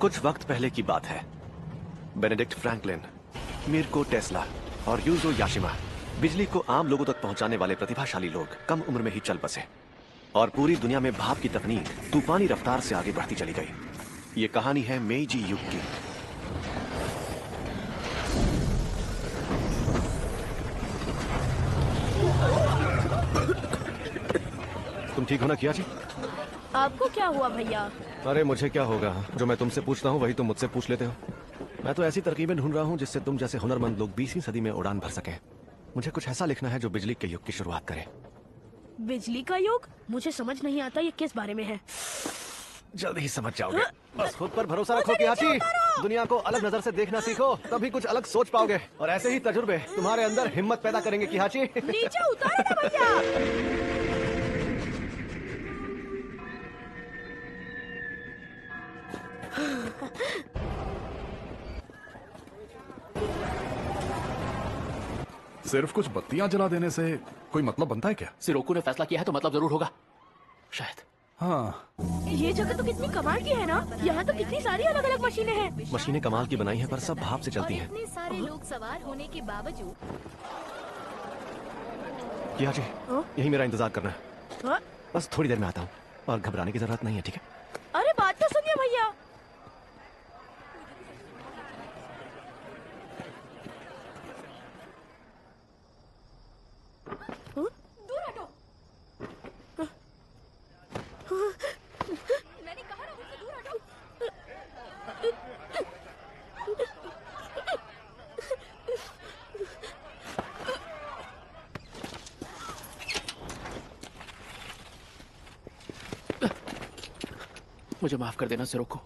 कुछ वक्त पहले की बात है। बेनेडिक्ट फ्रैंकलिन, मिर्को टेस्ला और यूजो याशिमा, बिजली को आम लोगों तक पहुंचाने वाले प्रतिभाशाली लोग कम उम्र में ही चल बसे और पूरी दुनिया में भाप की तकनीक तूफानी रफ्तार से आगे बढ़ती चली गई। ये कहानी है मेइजी युग की। तुम ठीक हो ना किया जी? आपको क्या हुआ भैया? अरे मुझे क्या होगा, जो मैं तुमसे पूछता हूँ वही तुम मुझसे पूछ लेते हो। मैं तो ऐसी तरकीबें ढूंढ रहा हूँ जिससे तुम जैसे हुनरमंद लोग 20वीं सदी में उड़ान भर सकें। मुझे कुछ ऐसा लिखना है जो बिजली के युग की शुरुआत करे। बिजली का युग? मुझे समझ नहीं आता ये किस बारे में है। जल्दी ही समझ जाओगे। बस खुद पर भरोसा रखो कियाची। दुनिया को अलग नजर से देखना सीखो, तभी कुछ अलग सोच पाओगे। और ऐसे ही तजुर्बे तुम्हारे अंदर हिम्मत पैदा करेंगे कियाची। नीचे उतारो ना भैया। सिर्फ कुछ बत्तियां जला देने से कोई मतलब बनता है क्या? सिरोकू ने फैसला किया है तो मतलब जरूर होगा शायद। हाँ, ये जगह तो कितनी कमाल की है ना। यहाँ तो कितनी सारी अलग अलग मशीनें हैं। मशीनें कमाल की बनाई हैं पर सब भाप से चलती हैं। इतने सारे लोग सवार होने के बावजूद। कियाची, यही मेरा इंतजार करना है। हाँ? बस थोड़ी देर में आता हूँ और घबराने की जरूरत नहीं है, ठीक है? अरे बात तो सुनिए भैया। दूर हटो। मैंने कहा ना मुझसे दूर हटो। मुझे माफ कर देना सिरोकू।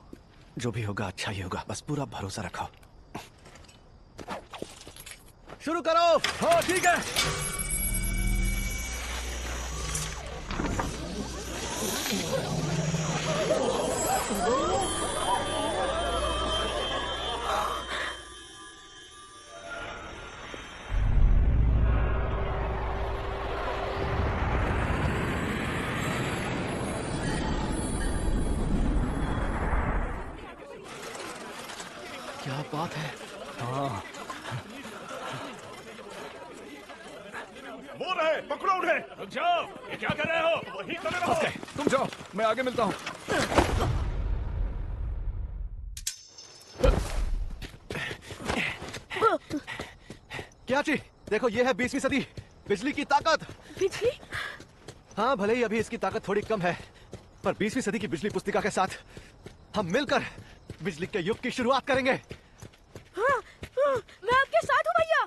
जो भी होगा अच्छा ही होगा, बस पूरा भरोसा रखो। शुरू करो। हाँ ठीक है। क्या बात है। हाँ, वो रहे, पकड़ो उन्हें। रुक जाओ, ये क्या कर रहे हो? वहीं खड़े रहो। तुम जाओ, मैं आगे मिलता हूँ। कियाची, देखो ये है 20वीं सदी, बिजली की ताकत। बिजली? हाँ भले ही अभी इसकी ताकत थोड़ी कम है, पर 20वीं सदी की बिजली पुस्तिका के साथ हम मिलकर बिजली के युग की शुरुआत करेंगे। हाँ, मैं आपके साथ हूँ भैया।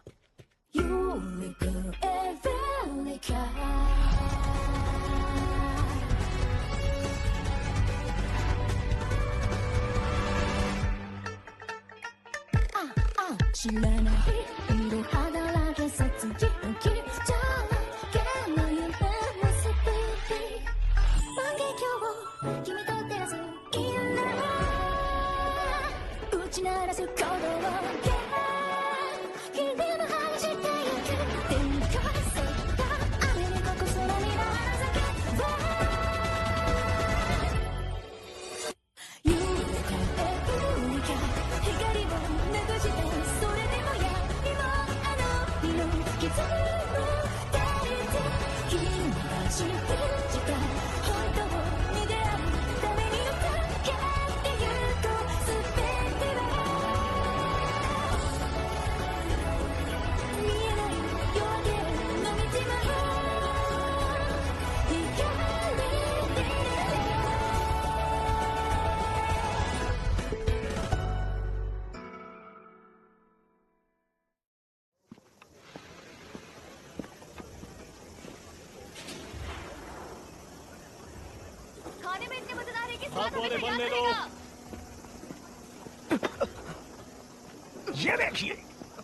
खाने में इतने मजेदार है कि भाप वाले बन ले लो। ये देखिए,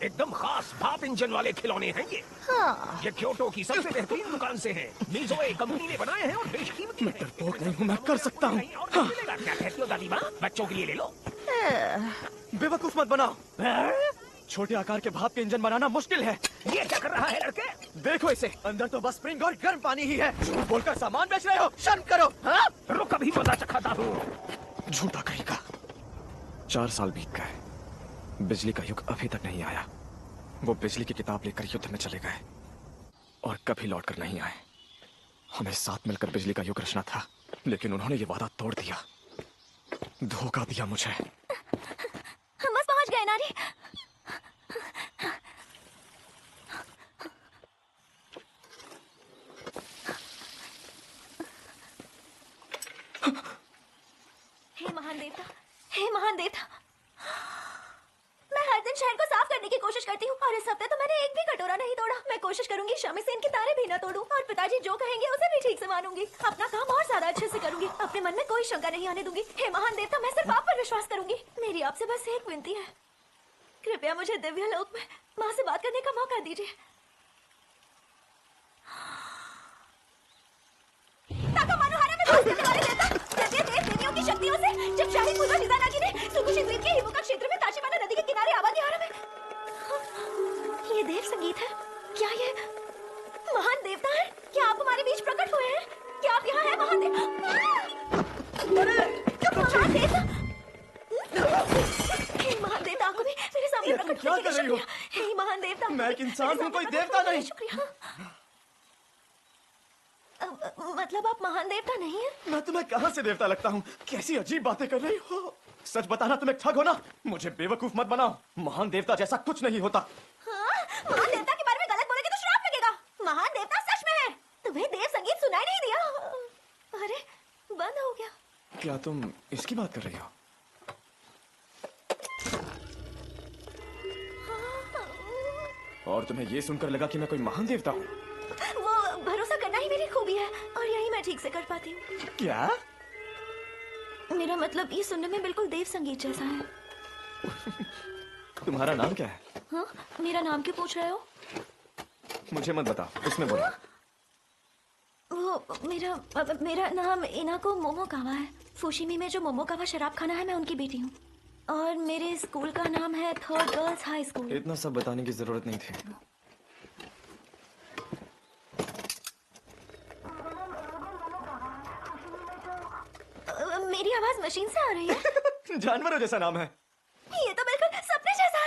एकदम खास भाप इंजन वाले खिलौने हैं ये। हाँ। ये क्योटो की सबसे बेहतरीन दुकान से हैं। मिज़ोए कंपनी ने बनाए हैं और बेशकीमती हैं। डरपोक नहीं हूँ, मैं कर सकता हूँ। और मिलेगा। क्या कहती हो दादी माँ? बच्चों के लिए ले लो। बेवकूफ मत बनाओ। छोटे आकार के भाप के इंजन बनाना मुश्किल है। ये क्या कर रहा है लड़के? देखो इसे, अंदर तो बस स्प्रिंग और गर्म पानी ही है। झूठ बोलकर सामान बेच रहे हो, शर्म करो। हाँ? रुक, अभी मजा चखाता हूँ। झूठा कहीं का। 4 साल बीत गए, बिजली का युग अभी तक नहीं आया। वो बिजली की किताब लेकर युद्ध में चले गए और कभी लौटकर नहीं आए। हमें साथ मिलकर बिजली का युग रचना था, लेकिन उन्होंने ये वादा तोड़ दिया, धोखा दिया मुझे। हम बस पहुंच गए नारी। हे महान देवता, हे महान देवता, मैं हर दिन शहर को साफ करने की कोशिश करती हूँ और इस हफ्ते तो मैंने एक भी कटोरा नहीं तोड़ा। मैं कोशिश करूंगी शमी से इनके तारे भी न तोड़ूं और पिताजी जो कहेंगे उसे भी ठीक से मानूंगी। अपना काम और ज्यादा अच्छे से करूंगी, अपने मन में कोई शंका नहीं आने दूंगी। हे महान देवता, मैं सिर्फ आप पर विश्वास करूंगी। मेरी आपसे बस एक विनती है, कृपया मुझे दिव्य लोक में माँ से बात करने का मौका दीजिए। ताका मनोहरा में बात करने वाले देवता, दिव्य देव देवियों की शक्तियों से जब शाही पूर्वज हिदानागी ने सुकुशी द्वीप के हिमुका क्षेत्र में ताशिमाना नदी के किनारे आबादी हारा में, ये देव संगीत है। क्या ये महान देवता है? क्या आप हमारे बीच प्रकट हुए हैं? क्या आप यहाँ हैं महान देव? महान देवता, हे महान देवता, आपको भी मेरे सामने प्रकट क्या होने के कर रही लिए हो? शुक्रिया। हे महान देवता, मैं एक इंसान मेरे हूँ, कोई सामने देवता प्रकट होने के लिए नहीं। शुक्रिया। मतलब आप महान देवता नहीं हैं? मैं तुम्हें कहाँ से देवता लगता हूँ? कैसी अजीब बातें कर रही हो। सच बताना, तुम एक ठग हो ना। मुझे बेवकूफ मत बनाओ, महान देवता जैसा कुछ नहीं होता। हाँ? महान देवता के बारे में गलत बोलेंगे तो श्राप लगेगा। महान देवता सच में है। तुम्हें देव संगीत सुनाई नहीं दिया? अरे बंद हो गया। क्या तुम इसकी बात कर रही हो? और तुम्हें ये सुनकर लगा कि मैं कोई महान देवता हूँ? वो भरोसा करना ही मेरी खूबी है और यही मैं ठीक से कर पाती हूँ। क्या? मेरा मतलब ये सुनने में बिल्कुल देव संगीत जैसा है। तुम्हारा नाम क्या है? हाँ? मेरा नाम क्यों पूछ रहे हो? मुझे मत बताओ, उसमें बोलो। वो मेरा नाम इनाको मोमोकावा है। फुशिमी में जो मोमोकावा शराब खाना है, मैं उनकी बेटी हूँ। और मेरे स्कूल का नाम है थर्ड गर्ल्स हाई स्कूल। इतना सब बताने की जरूरत नहीं थी। मेरी आवाज मशीन से आ रही है। जानवरों जैसा नाम है। ये तो बिल्कुल सपने जैसा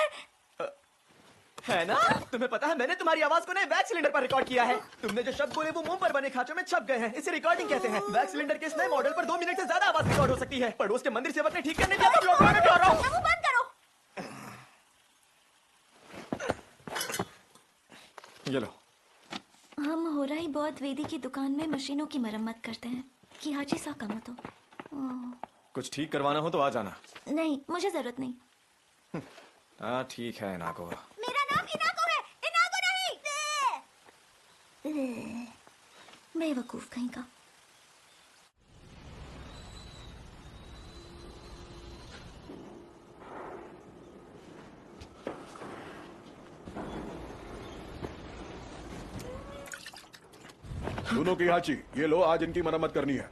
है ना? तुम्हें पता है, मैंने तुम्हारी आवाज को नए वैक्स सिलेंडर पर रिकॉर्ड किया है। तुमने जो शब्द बोले वो मुंह पर बने खांचों में छप गए हैं। इसे रिकॉर्डिंग कहते हैं। वैक्स सिलेंडर के इस नए मॉडल पर 2 मिनट से ज्यादा आवाज रिकॉर्ड हो सकती है। पड़ोस के मंदिर सेवक ने ठीक करने दिया तो लौटवा के आ रहा हूँ। वो बंद करो। ये लो। हम होराई बौद्ध वेदी की दुकान में मशीनों की मरम्मत करते हैं। किहाची सा कम तो कुछ ठीक करवाना हो तो आ जाना। नहीं, मुझे जरूरत नहीं। हाँ ठीक है इनाको। मेरा नाम इनाको है, इनाको नहीं। बेवकूफ कहीं का। सुनो किहाची, ये लो, आज इनकी मरम्मत करनी है।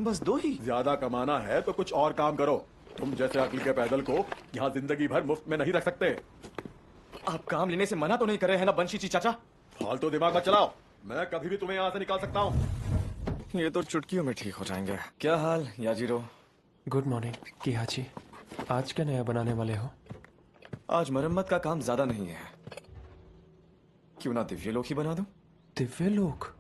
बस 2 ही? ज्यादा कमाना है तो कुछ और काम करो। तुम जैसे अकल के पैदल को यहाँ जिंदगी भर मुफ्त में नहीं रख सकते। आप काम लेने से मना तो नहीं कर रहे हैं ना बंशीची चाचा? फालतू दिमाग मत चलाओ, मैं कभी भी तुम्हें यहाँ से निकाल सकता हूँ। ये तो चुटकियों में ठीक हो जाएंगे। क्या हाल याजीरो? Good morning किहाची। आज क्या नया बनाने वाले हो? आज मरम्मत का काम ज्यादा नहीं है, क्यों ना दिव्य लोक ही बना दूं? दिव्य लोक?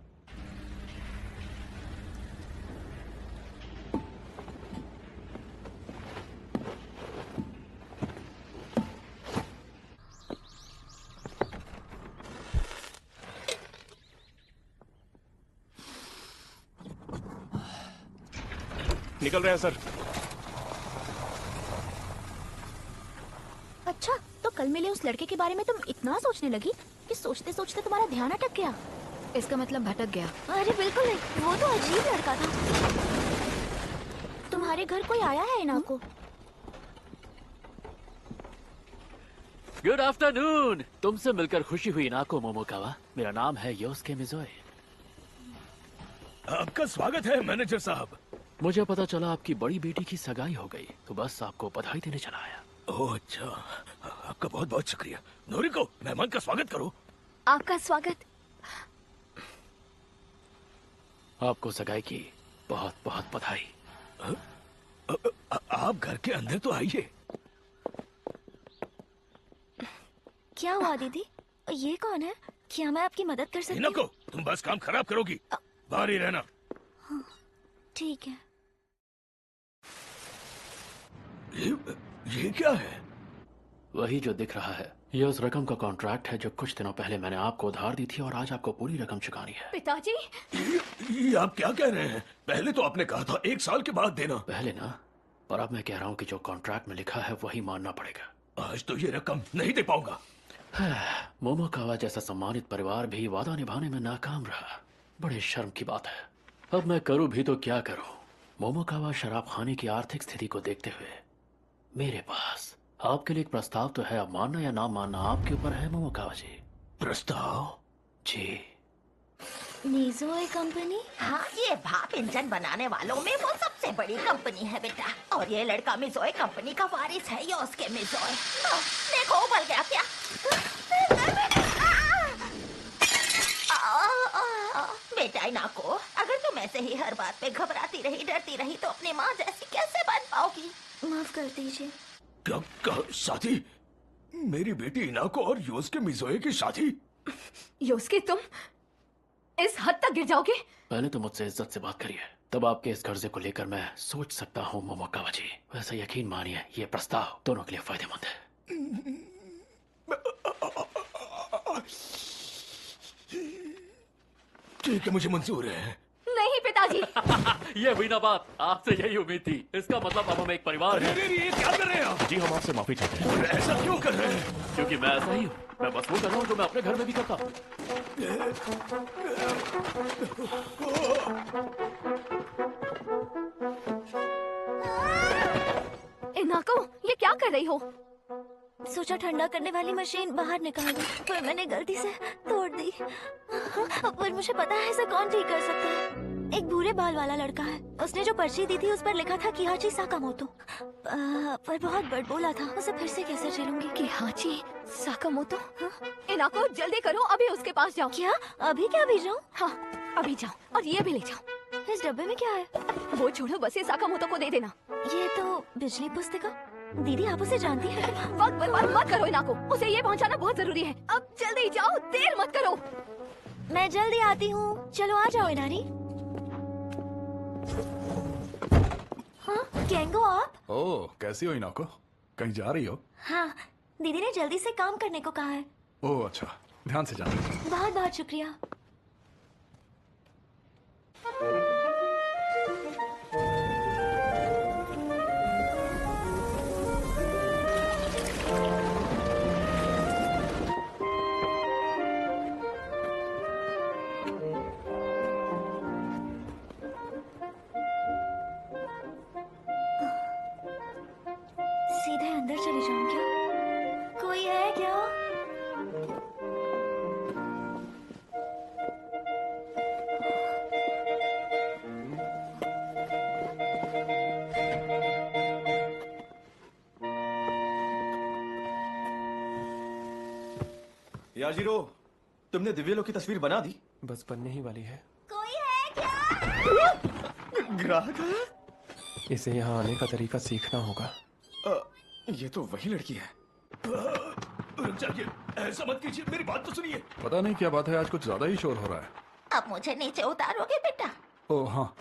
निकल रहे हैं सर। अच्छा, तो कल मिले उस लड़के के बारे में तुम इतना सोचने लगी कि सोचते सोचते तुम्हारा ध्यान अटक गया। इसका मतलब भटक गया? अरे बिल्कुल नहीं, वो तो अजीब लड़का था। तुम्हारे घर कोई आया है इनाको? Good afternoon. तुमसे मिलकर खुशी हुई नाको मोमोकावा। मेरा नाम है योस्के मिज़ोए। आपका स्वागत है मैनेजर साहब। मुझे पता चला आपकी बड़ी बेटी की सगाई हो गई, तो बस आपको बधाई देने चला आया। ओह अच्छा, आपका बहुत बहुत शुक्रिया। नोरिको, मेहमान का स्वागत करो। आपका स्वागत। आपको सगाई की बहुत बहुत बधाई। आप घर के अंदर तो आइए। क्या हुआ दीदी? ये कौन है? क्या मैं आपकी मदद कर सकती इनको हूँ? तुम बस काम खराब करोगी, बाहर ही रहना। ठीक है। ये क्या है? वही जो दिख रहा है, ये उस रकम का कॉन्ट्रैक्ट है जो कुछ दिनों पहले मैंने आपको उधार दी थी और आज आपको पूरी रकम चुकानी है। पिताजी, ये आप क्या कह रहे हैं? पहले तो आपने कहा था 1 साल के बाद देना। पहले ना, पर अब मैं कह रहा हूँ कि जो कॉन्ट्रैक्ट में लिखा है वही मानना पड़ेगा। आज तो ये रकम नहीं दे पाऊंगा। मोमोकावा जैसा सम्मानित परिवार भी वादा निभाने में नाकाम रहा। बड़े शर्म की बात है। अब मैं करूं भी तो क्या करूं? मोमोकावा शराब खाने की आर्थिक स्थिति को देखते हुए मेरे पास आपके लिए एक प्रस्ताव तो है। अब मानना या ना मानना आपके ऊपर है मोमोकावा जी। प्रस्ताव? जी। मिज़ोए कंपनी? हाँ, ये भाप इंजन बनाने वालों में वो सबसे बड़ी कंपनी है बेटा। और ये लड़का मिज़ोए कंपनी का वारिस है, योस्के मिज़ोए। देखो उबल गया क्या? बेटा इनाको, अगर तुम ऐसे ही हर बात पे घबराती रही, डरती रही तो अपनी माँ जैसी कैसे बन पाओगी? माफ कर दीजिए। क्या शादी? मेरी बेटी इनाको और योस्के मिज़ोए की शादी? योस्के तुम इस हद तक गिर जाओगे? पहले तो मुझसे इज्जत से बात करिए, तब आपके इस कर्जे को लेकर मैं सोच सकता हूँ मोमोकावा जी। वैसे यकीन मानिए ये प्रस्ताव दोनों के लिए फायदेमंद है। ठीक है, मुझे मंजूर है। नहीं पिताजी। ये हुई ना बात, आपसे यही उम्मीद थी। इसका मतलब अब हम एक परिवार हैं। अरे ये क्या कर रहे हैं आप? जी हम आपसे माफी चाहते हैं। ऐसा क्यों कर रहे हैं? क्योंकि मैं ऐसा ही हूँ। मैं बस वो कर रहा हूँ जो मैं अपने घर में भी करता हूँ। इनाको, ये क्या कर रही हो? सोचा ठंडा करने वाली मशीन बाहर निकाल दूं, पर मैंने गलती से तोड़ दी। पर मुझे पता है इसे कौन ठीक कर सकता है। एक भूरे बाल वाला लड़का है। उसने जो पर्ची दी थी उस पर लिखा था किहाची साकामोतो। पर बहुत बड़बोला था। उसे फिर से कैसे झेलूंगी? किहाची साकामोतो? इनाको जल्दी करो, अभी उसके पास जाओ। क्या? अभी क्या भेज जाऊँ? हाँ, अभी जाओ और ये भी ले जाओ। इस डब्बे में क्या है? वो छोड़ो, बस ये साकामोतो को दे देना। ये तो बिजली पुस्तिका। दीदी आप उसे जानती हैं? वक्त बर्बाद मत करो इनाको, उसे ये पहुंचाना बहुत जरूरी है। अब जल्दी जाओ, देर मत करो। मैं जल्दी आती हूँ। चलो आ जाओ इनारी। हाँ, केंगो आप? ओह, कैसी हो इनाको? कहीं जा रही हो? हाँ, दीदी ने जल्दी से काम करने को कहा है। ओह अच्छा, ध्यान से जाना। बहुत बहुत शुक्रिया। सीधे अंदर चली जाऊं क्या? कोई है क्या? याजिरो, तुमने दिव्यलोक की तस्वीर बना दी? बस बनने ही वाली है। कोई है क्या? ग्राहक है? इसे यहाँ आने का तरीका सीखना होगा। ये तो वही लड़की है। रुक जाइए, ऐसा मत कीजिए, मेरी बात तो सुनिए। पता नहीं क्या बात है, आज कुछ ज्यादा ही शोर हो रहा है। अब मुझे नीचे उतारोगे बेटा? ओह हाँ।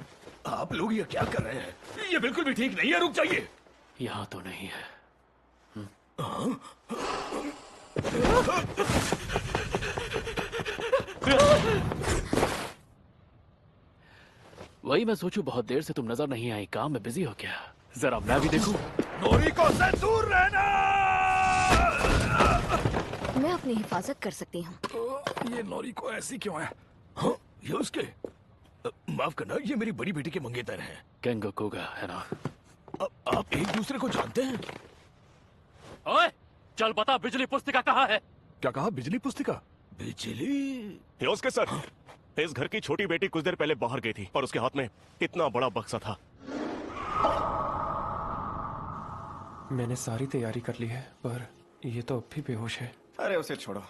आप लोग ये क्या कर रहे हैं? ये बिल्कुल भी ठीक नहीं है, रुक जाइए। यहाँ तो नहीं है। वही मैं सोचूं, बहुत देर से तुम नजर नहीं आई, काम में बिजी हो क्या? जरा मैं भी देखूं। नोरिको से दूर रहना। मैं अपनी हिफाजत कर सकती हूँ। ये नोरिको ऐसी क्यों है? हाँ, ये उसके माफ करना, ये मेरी बड़ी बेटी के मंगेतर हैं। केंगो कोगा है ना? आप एक दूसरे को जानते हैं? ओए, चल बता, बिजली पुस्तिका कहाँ है? क्या कहा? बिजली पुस्तिका? बिजली? योस्के सर, इस घर की छोटी बेटी कुछ देर पहले बाहर गई थी और उसके हाथ में इतना बड़ा बक्सा था। मैंने सारी तैयारी कर ली है, पर ये तो अब भी बेहोश है। अरे उसे छोड़ो,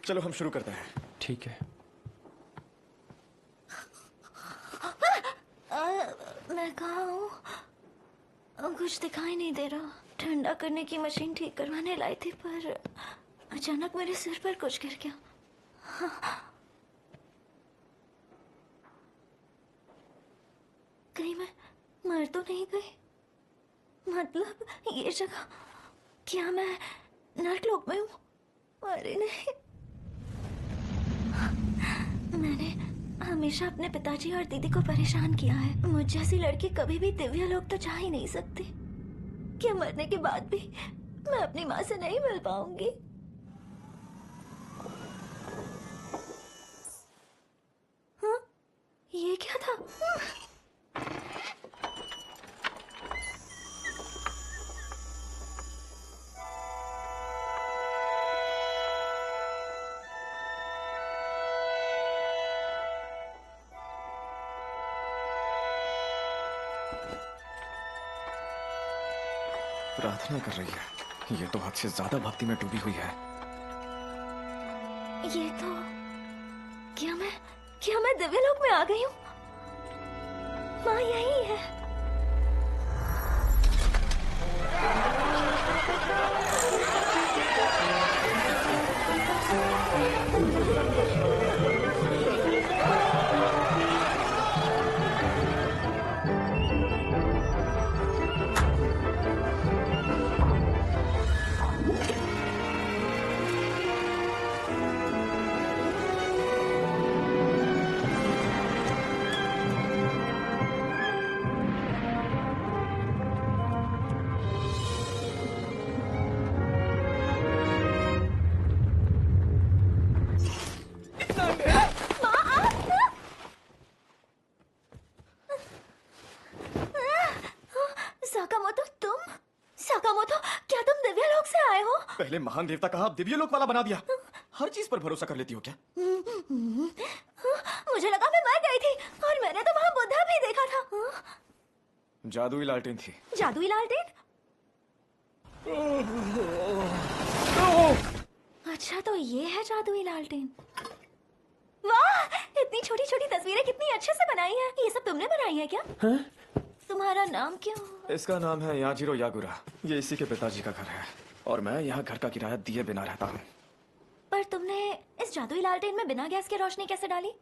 चलो हम शुरू करते हैं। ठीक है। मैं कहाँ हूँ? कुछ दिखाई नहीं दे रहा। ठंडा करने की मशीन ठीक करवाने लाई थी, पर अचानक मेरे सिर पर कुछ गिर गया। कहीं मैं मर तो नहीं गई? मतलब ये जगह, क्या मैं नर्कलोक में हूँ? अरे नहीं। मैंने हमेशा अपने पिताजी और दीदी को परेशान किया है। मुझ जैसी लड़की कभी भी दिव्य लोक तो जा ही नहीं सकती। क्या मरने के बाद भी मैं अपनी माँ से नहीं मिल पाऊंगी? हाँ? ये क्या था? प्रार्थना कर रही है। ये तो हद से ज्यादा भक्ति में डूबी हुई है। ये तो क्या मैं दिव्य लोक में आ गई हूँ? माँ यही है। साकामोटो, क्या तुम दिव्य लोक से आए हो? पहले महान देवता कहा, अब दिव्य लोक वाला बना दिया। हर चीज पर भरोसा कर लेती हो क्या? मुझे लगा मैं मर गई थी और मैंने तो वहाँ बुद्धा भी देखा था। जादुई लालटेन थी। जादुई लालटेन? अच्छा तो ये है जादुई लालटेन। वाह, इतनी छोटी छोटी तस्वीरें कितनी अच्छे से बनाई हैं। ये सब तुमने बनाई है क्या? हाँ? तुम्हारा नाम क्यों? इसका नाम है याजिरो यागुरा। ये इसी के पिताजी का घर है और मैं यहाँ घर का किराया दिए बिना रहता हूँ। पर तुमने इस जादुई लालटेन में बिना गैस के रोशनी कैसे डाली?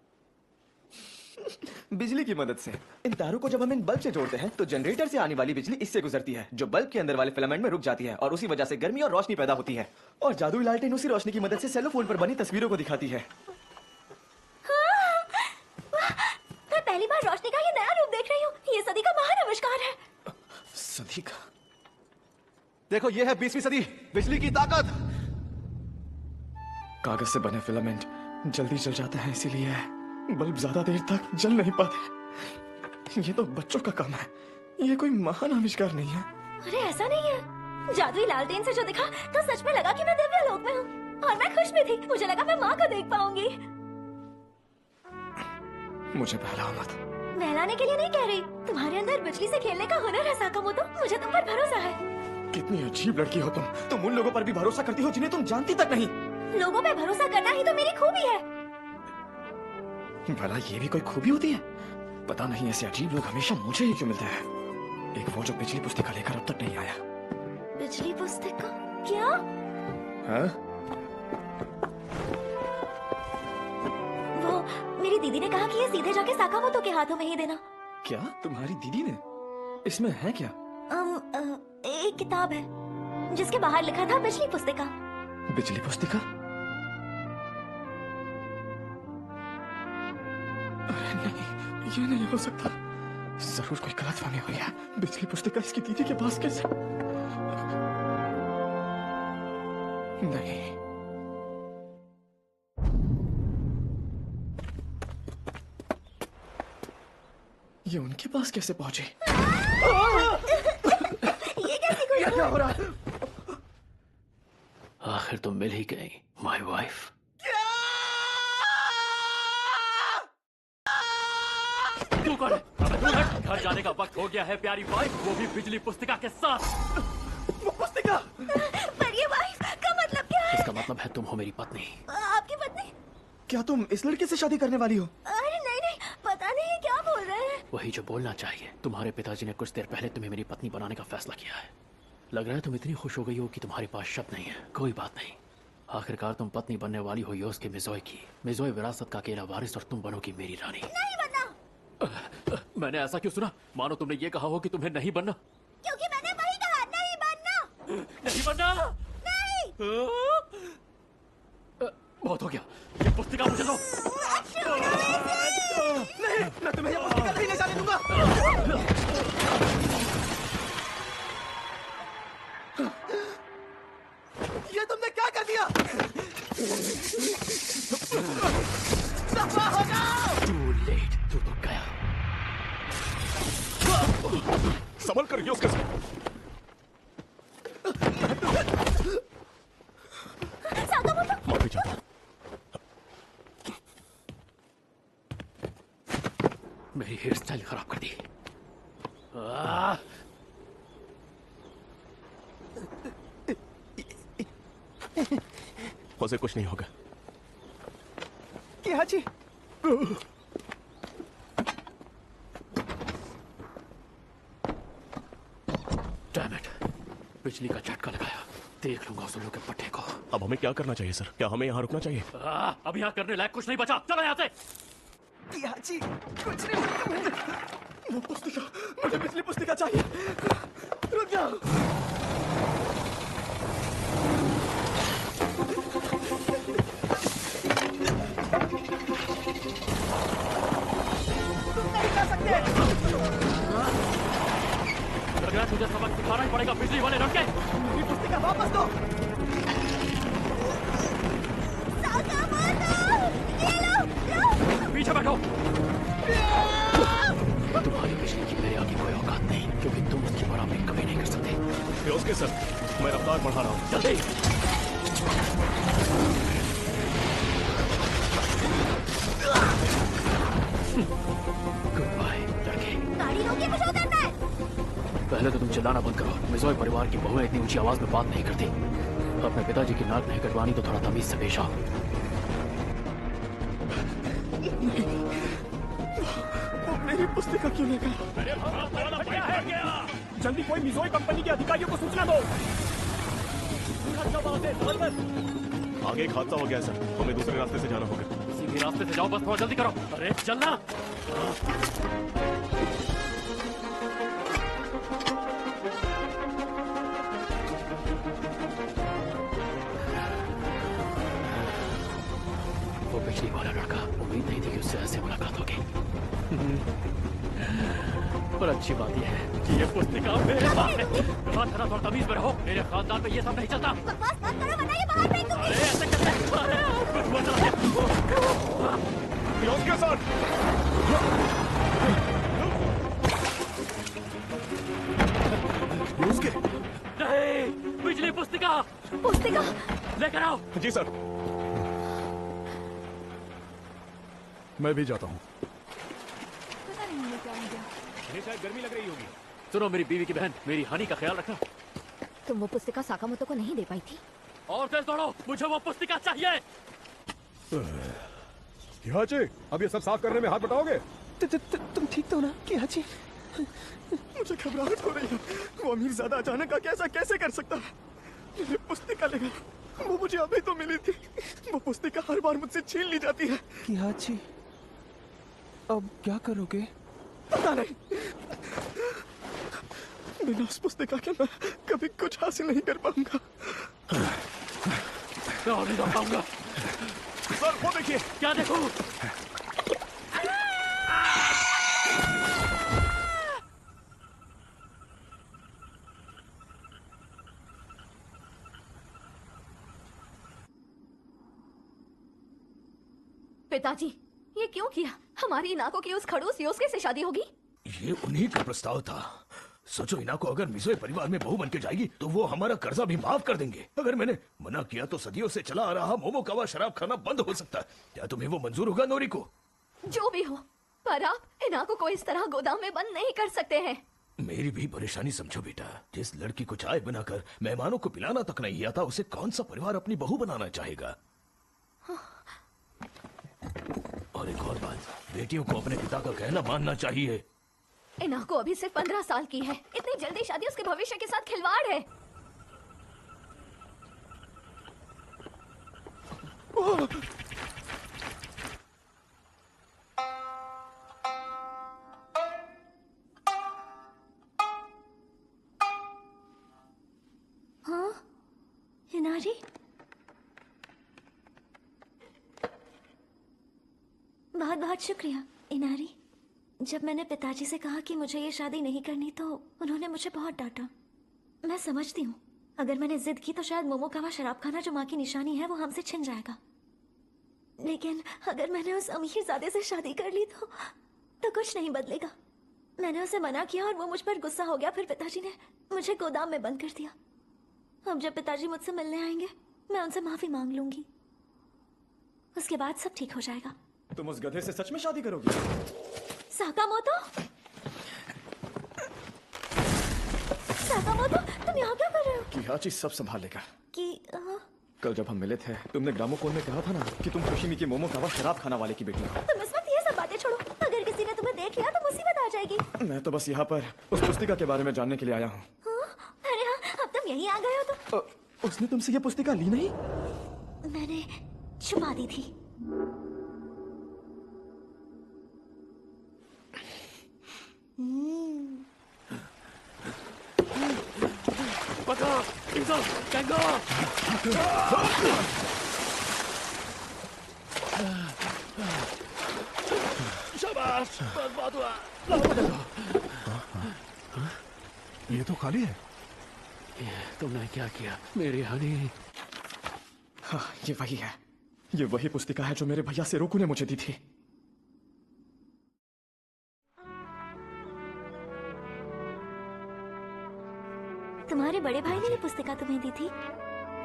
बिजली की मदद से। इन तारों को जब हम इन बल्ब से जोड़ते हैं तो जनरेटर से आने वाली बिजली इससे गुजरती है, जो बल्ब के अंदर वाले फिलामेंट में रुक जाती है और उसी वजह से गर्मी और रोशनी पैदा होती है। और जादुई लालटेन उसी रोशनी की मदद से सेलो फोन पर बनी तस्वीरों को दिखाती है। मैं पहली बार रोशनी का ये नया रूप देख रही हूँ। ये सदी का महान आविष्कार है। सदी का? देखो, ये है 20वीं सदी, बिजली की ताकत। कागज से बने फिलामेंट जल्दी जल जाते हैं, इसीलिए बल्ब ज्यादा देर तक जल नहीं पाते। ये तो बच्चों का काम है, ये कोई महान आविष्कार नहीं है। अरे ऐसा नहीं है। जादुई लालटेन से जो दिखा तो सच में लगा कि मैं दिव्य लोक में हूँ और मैं खुश भी थी। मुझे लगा मैं माँ को देख पाऊंगी। मुझे बहलाओ मत। बहलाने के लिए नहीं कह रही, तुम्हारे अंदर बिजली से खेलने का हुनर है साकामोटो। मुझे तुम पर भरोसा है। कितनी अजीब लड़की हो तुम उन लोगों पर भी भरोसा करती हो जिन्हें तुम जानती तक नहीं। लोगों पे भरोसा करना ही तो मेरी खूबी है। भला ये भी कोई खूबी होती है? पता नहीं ऐसे अजीब लोग हमेशा मुझे ही क्यों मिलते हैं। एक वो जो बिजली पुस्तिका लेकर अब तक नहीं आया। बिजली पुस्तिका? क्या? हाँ? वो मेरी दीदी ने कहा कि ये सीधे जाके साकामोटो के हाथों में ही देना। क्या तुम्हारी दीदी ने? इसमें है क्या? एक किताब है जिसके बाहर लिखा था बिजली पुस्तिका। बिजली पुस्तिका? अरे नहीं, ये नहीं हो सकता। जरूर कोई गलतफहमी हुई है। बिजली पुस्तिका इसकी दीदी के पास कैसे? नहीं। ये उनके पास कैसे पहुंचे? ये कैसी कोई? क्या हो रहा है? आखिर तुम मिल ही गई, माय वाइफ। तू कौन है? घर जाने का वक्त हो गया है प्यारी वाइफ, वो भी बिजली पुस्तिका के साथ। वो पुस्तिका? पर ये वाइफ का मतलब क्या है? इसका मतलब है तुम हो मेरी पत्नी। आपकी पत्नी? क्या तुम इस लड़के से शादी करने वाली हो? अरे नहीं नहीं, पता नहीं क्या बोल रहे हैं। वही जो बोलना चाहिए। तुम्हारे पिताजी ने कुछ देर पहले तुम्हें मेरी पत्नी बनाने का फैसला किया है। लग रहा है तुम इतनी खुश हो गई हो कि तुम्हारे पास शब्द नहीं है। कोई बात नहीं, आखिरकार तुम पत्नी बनने वाली हो योस्के मिज़ोए की। मिज़ोए विरासत का अकेला वारिस और तुम बनोगी मेरी रानी। नहीं बनना। मैंने ऐसा क्यों सुना? मानो तुमने ये कहा हो कि तुम्हें नहीं बनना। क्योंकि मैंने वही कहा, नहीं बनना। नहीं बनना। नहीं। बहुत हो गया, ये पुस्तिका मुझे दो। नहीं, मैं तुम्हें ये पुस्तिका नहीं ले जाने दूंगा। ये तुमने क्या कर दिया? दफा हो जाओ। Too late, तू तो गया। संभल कर योस्के सर। माफी चाहता हूँ। मेरी हेयर स्टाइल खराब कर दी। उसे कुछ नहीं होगा। क्या जी? Damn it, बिजली का झटका लगाया। देख लूंगा उस उल्लू के पट्टे को। अब हमें क्या करना चाहिए सर? क्या हमें यहाँ रुकना चाहिए? अब यहाँ करने लायक कुछ नहीं बचा। चलो यहाँ से। क्या जी? कुछ नहीं। वो पुस्तिका, मुझे बिजली पुस्तिका चाहिए। रुक जाओ। लग रहा है तुझे सबक सिखाना ही पड़ेगा बिजली वाले लड़के। मेरी पुस्तिका वापस दो। पीछे बैठो। तुम्हारी बिजली की मेरे आगे कोई औकात नहीं, क्योंकि तुम उसकी बराबरी कभी नहीं कर सकते। योस्के सर, मैं रफ्तार बढ़ा रहा हूँ। जल्दी। गुड बाय लड़के। गाड़ी रोकिए, मुझे उतरना है। पहले तो तुम चिल्लाना बंद करो। मिज़ोए परिवार की बहुएं इतनी ऊंची आवाज में बात नहीं करती। अपने पिताजी की नाक नहीं कटवानी तो थोड़ा तमीज से पेश आओ। मेरी पुस्तिका क्यों नहीं गई? जल्दी कोई मिज़ोए कंपनी के अधिकारियों को सूचना दो। आगे एक हादसा हो गया सर, हमें दूसरे रास्ते से जाना होगा। सीधे रास्ते से जाओ, बस थोड़ा जल्दी करो। अरे चलना। वो बिजली वाला लड़का, उम्मीद नहीं थी कि उससे ऐसे मुलाकात होगी। पर अच्छी बात यह है कि ये पुस्तिका मेरे पास है। थोड़ा थोड़ा तमीज में रहो। मेरे खानदान में ये सब नहीं चलता। बकवास मत करो वरना ये बाहर फेंक दूंगी। अरे ऐसे कैसे? अरे मजा आ गया। योस्के सर। योस्के। नहीं, बिजली पुस्तिका। पुस्तिका लेकर आओ। जी सर। मैं भी जाता हूँ। पता नहीं मुझे क्या हो गया। ये शायद गर्मी लग रही होगी। सुनो मेरी बीवी की बहन, मेरी हानि का ख्याल रखना। तुम वो पुस्तिका साकामोतो को नहीं दे पाई थी। और तेज दौड़ो, मुझे वो पुस्तिका चाहिए। क्या जी, अब ये सब साफ करने में हाथ बटाओगे? तुम ठीक तो ना? क्या जी? मुझे घबराहट हो रही है। वो अमीर ज्यादा अचानक आके ऐसा कैसे कर सकता है? मुझे पुस्तिका लेगा। वो मुझे अभी तो मिली थी। वो पुस्तिका हर बार मुझसे छीन ली जाती है। क्या जी? अब क्या करोगे? पता नहीं। बिना उस पुस्तिका के मैं कभी कुछ हासिल नहीं कर पाऊंगा। मैं और नहीं दौड़ पाऊंगा। सर वो देखिए। क्या देखूं? पिताजी, ये क्यों किया? हमारी इनाको की उस खड़ूस योस्के से शादी होगी? ये उन्हीं का प्रस्ताव था। सोचो इनाको अगर मिज़ोए परिवार में बहू बन के जाएगी तो वो हमारा कर्जा भी माफ कर देंगे। अगर मैंने मना किया तो सदियों से चला आ रहा मोमोकावा शराब खाना बंद हो सकता है। क्या तुम्हें वो मंजूर होगा नोरिको? जो भी हो, पर आप इनाको को इस तरह गोदाम में बंद नहीं कर सकते हैं। मेरी भी परेशानी समझो बेटा। जिस लड़की को चाय बनाकर मेहमानों को पिलाना तक नहीं आता, उसे कौन सा परिवार अपनी बहू बनाना चाहेगा? और एक और बात, बेटियों को अपने पिता का कहना मानना चाहिए। इनाको अभी सिर्फ 15 साल की है। इतनी जल्दी शादी उसके भविष्य के साथ खिलवाड़ है। हाँ हिनारी, बहुत बहुत शुक्रिया इनारी। जब मैंने पिताजी से कहा कि मुझे ये शादी नहीं करनी तो उन्होंने मुझे बहुत डांटा। मैं समझती हूँ, अगर मैंने जिद की तो शायद मोमोकावा शराब खाना जो माँ की निशानी है वो हमसे छिन जाएगा। लेकिन अगर मैंने उस अमीरजादे से शादी कर ली तो कुछ नहीं बदलेगा। मैंने उसे मना किया और वो मुझ पर गुस्सा हो गया। फिर पिताजी ने मुझे गोदाम में बंद कर दिया। अब जब पिताजी मुझसे मिलने आएंगे मैं उनसे माफी मांग लूंगी। उसके बाद सब ठीक हो जाएगा। तुम उस गधे से सच में शादी करोगी? साकामोतो, साकामोतो, तुम यहाँ क्या कर रहे हो? किहाची सब संभालेगा। कल जब हम मिले थे तुमने ग्रामोफोन में कहा था ना कि तुम खुशी की मोमोकावा शराब खाना वाले की बेटी हो। तुम इस वक्त ये सब बातें छोड़ो। अगर किसी ने तुम्हें देख लिया तो मुसीबत आ जाएगी। मैं तो बस यहाँ पर उस पुस्तिका के बारे में जानने के लिए आया हूँ। अरे हाँ, अब तुम यहीं आ गए हो तो। उसने तुमसे ये पुस्तिका ली नहीं? मैंने छुपा दी थी। पकड़ो, इनको, टैंगो। शाबाश, बहुत हुआ। ये तो खाली है। तुमने क्या किया मेरी हनी? हाँ, ये वही है। ये वही पुस्तिका है जो मेरे भैया सेरोकू ने मुझे दी थी। तुम्हारे बड़े भाई ने ये पुस्तिका तुम्हें दी थी?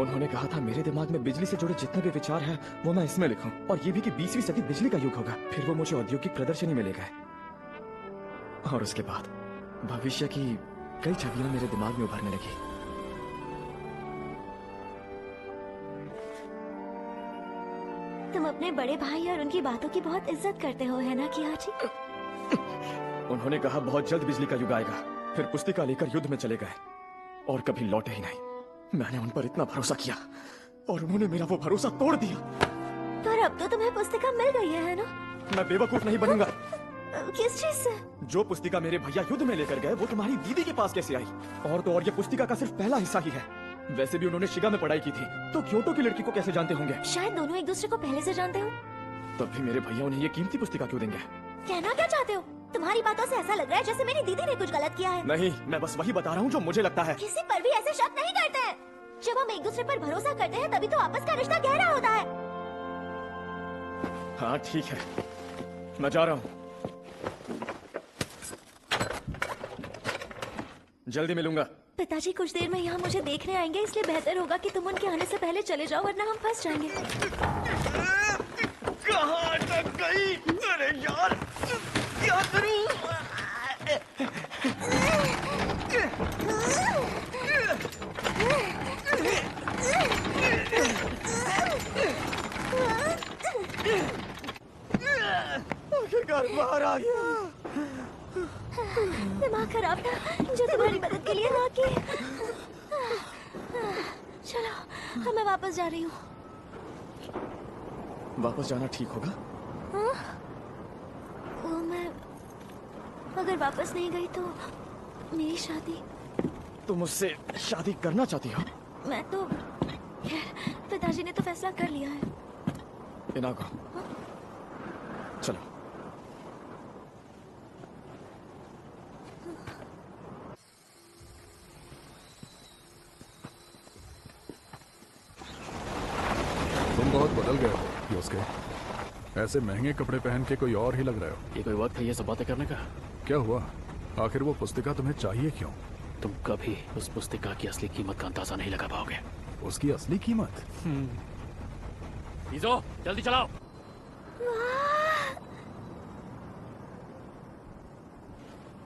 उन्होंने कहा था मेरे दिमाग में बिजली से जुड़े जितने भी विचार हैं वो मैं इसमें लिखूं, और ये भी कि 20वीं सदी बिजली का युग होगा। फिर वो मुझे औद्योगिक प्रदर्शनी में ले गए और उसके बाद भविष्य की कई छवियां मेरे दिमाग में उभरने लगी। तुम अपने बड़े भाई और उनकी बातों की बहुत इज्जत करते हो, है ना किहाची? उन्होंने कहा बहुत जल्द बिजली का युग आएगा। फिर पुस्तिका लेकर युद्ध में चले गए और कभी लौटे ही नहीं। मैंने उन पर इतना भरोसा किया और उन्होंने मेरा वो भरोसा तोड़ दिया। पर अब तो तुम्हें पुस्तिका मिल गई है ना? मैं बेवकूफ नहीं बनूंगा। किस चीज से? जो पुस्तिका मेरे भैया युद्ध में लेकर गए वो तुम्हारी दीदी के पास कैसे आई? और तो और ये पुस्तिका का सिर्फ पहला हिस्सा ही है। वैसे भी उन्होंने शिगा में पढ़ाई की थी, तो क्योटो की लड़की को कैसे जानते होंगे? शायद दोनों एक दूसरे को पहले से जानते हो। तब भी मेरे भैया उन्हें ये कीमती पुस्तिका क्यों देंगे? कहना क्या चाहते हो? तुम्हारी बातों से ऐसा लग रहा है जैसे मेरी दीदी ने कुछ गलत किया है। नहीं, मैं बस वही बता रहा हूँ जो मुझे लगता है। किसी पर भी ऐसे शक नहीं करते हैं। जब हम एक दूसरे पर भरोसा करते हैं तभी तो आपस का रिश्ता गहरा होता है। हाँ ठीक है, मैं जा रहा हूँ। जल्दी मिलूंगा। पिताजी कुछ देर में यहाँ मुझे देखने आएंगे, इसलिए बेहतर होगा कि तुम उनके आने से पहले चले जाओ, वरना हम फंस जाएंगे। कहाँ तक गई? अरे यार, क्या करूं? आखिरकार बाहर आ गया। दिमाग खराब था जो तुम्हारी मदद के लिए ना की। चलो, मैं वापस जा रही हूँ। वापस जाना ठीक होगा? हाँ? वो मैं अगर वापस नहीं गई तो मेरी शादी। तुम मुझसे शादी करना चाहती हो? मैं तो खैर, पिताजी ने तो फैसला कर लिया है। इनाको, चलो। तुम बहुत बदल गए हो योस्के। ऐसे महंगे कपड़े पहन के कोई और ही लग रहे हो। ये कोई वक्त है ये सब बातें करने का? क्या हुआ? आखिर वो पुस्तिका तुम्हें चाहिए क्यों? तुम कभी उस पुस्तिका की असली कीमत का अंदाजा नहीं लगा पाओगे। उसकी असली कीमत? इज़ो, जल्दी चलाओ।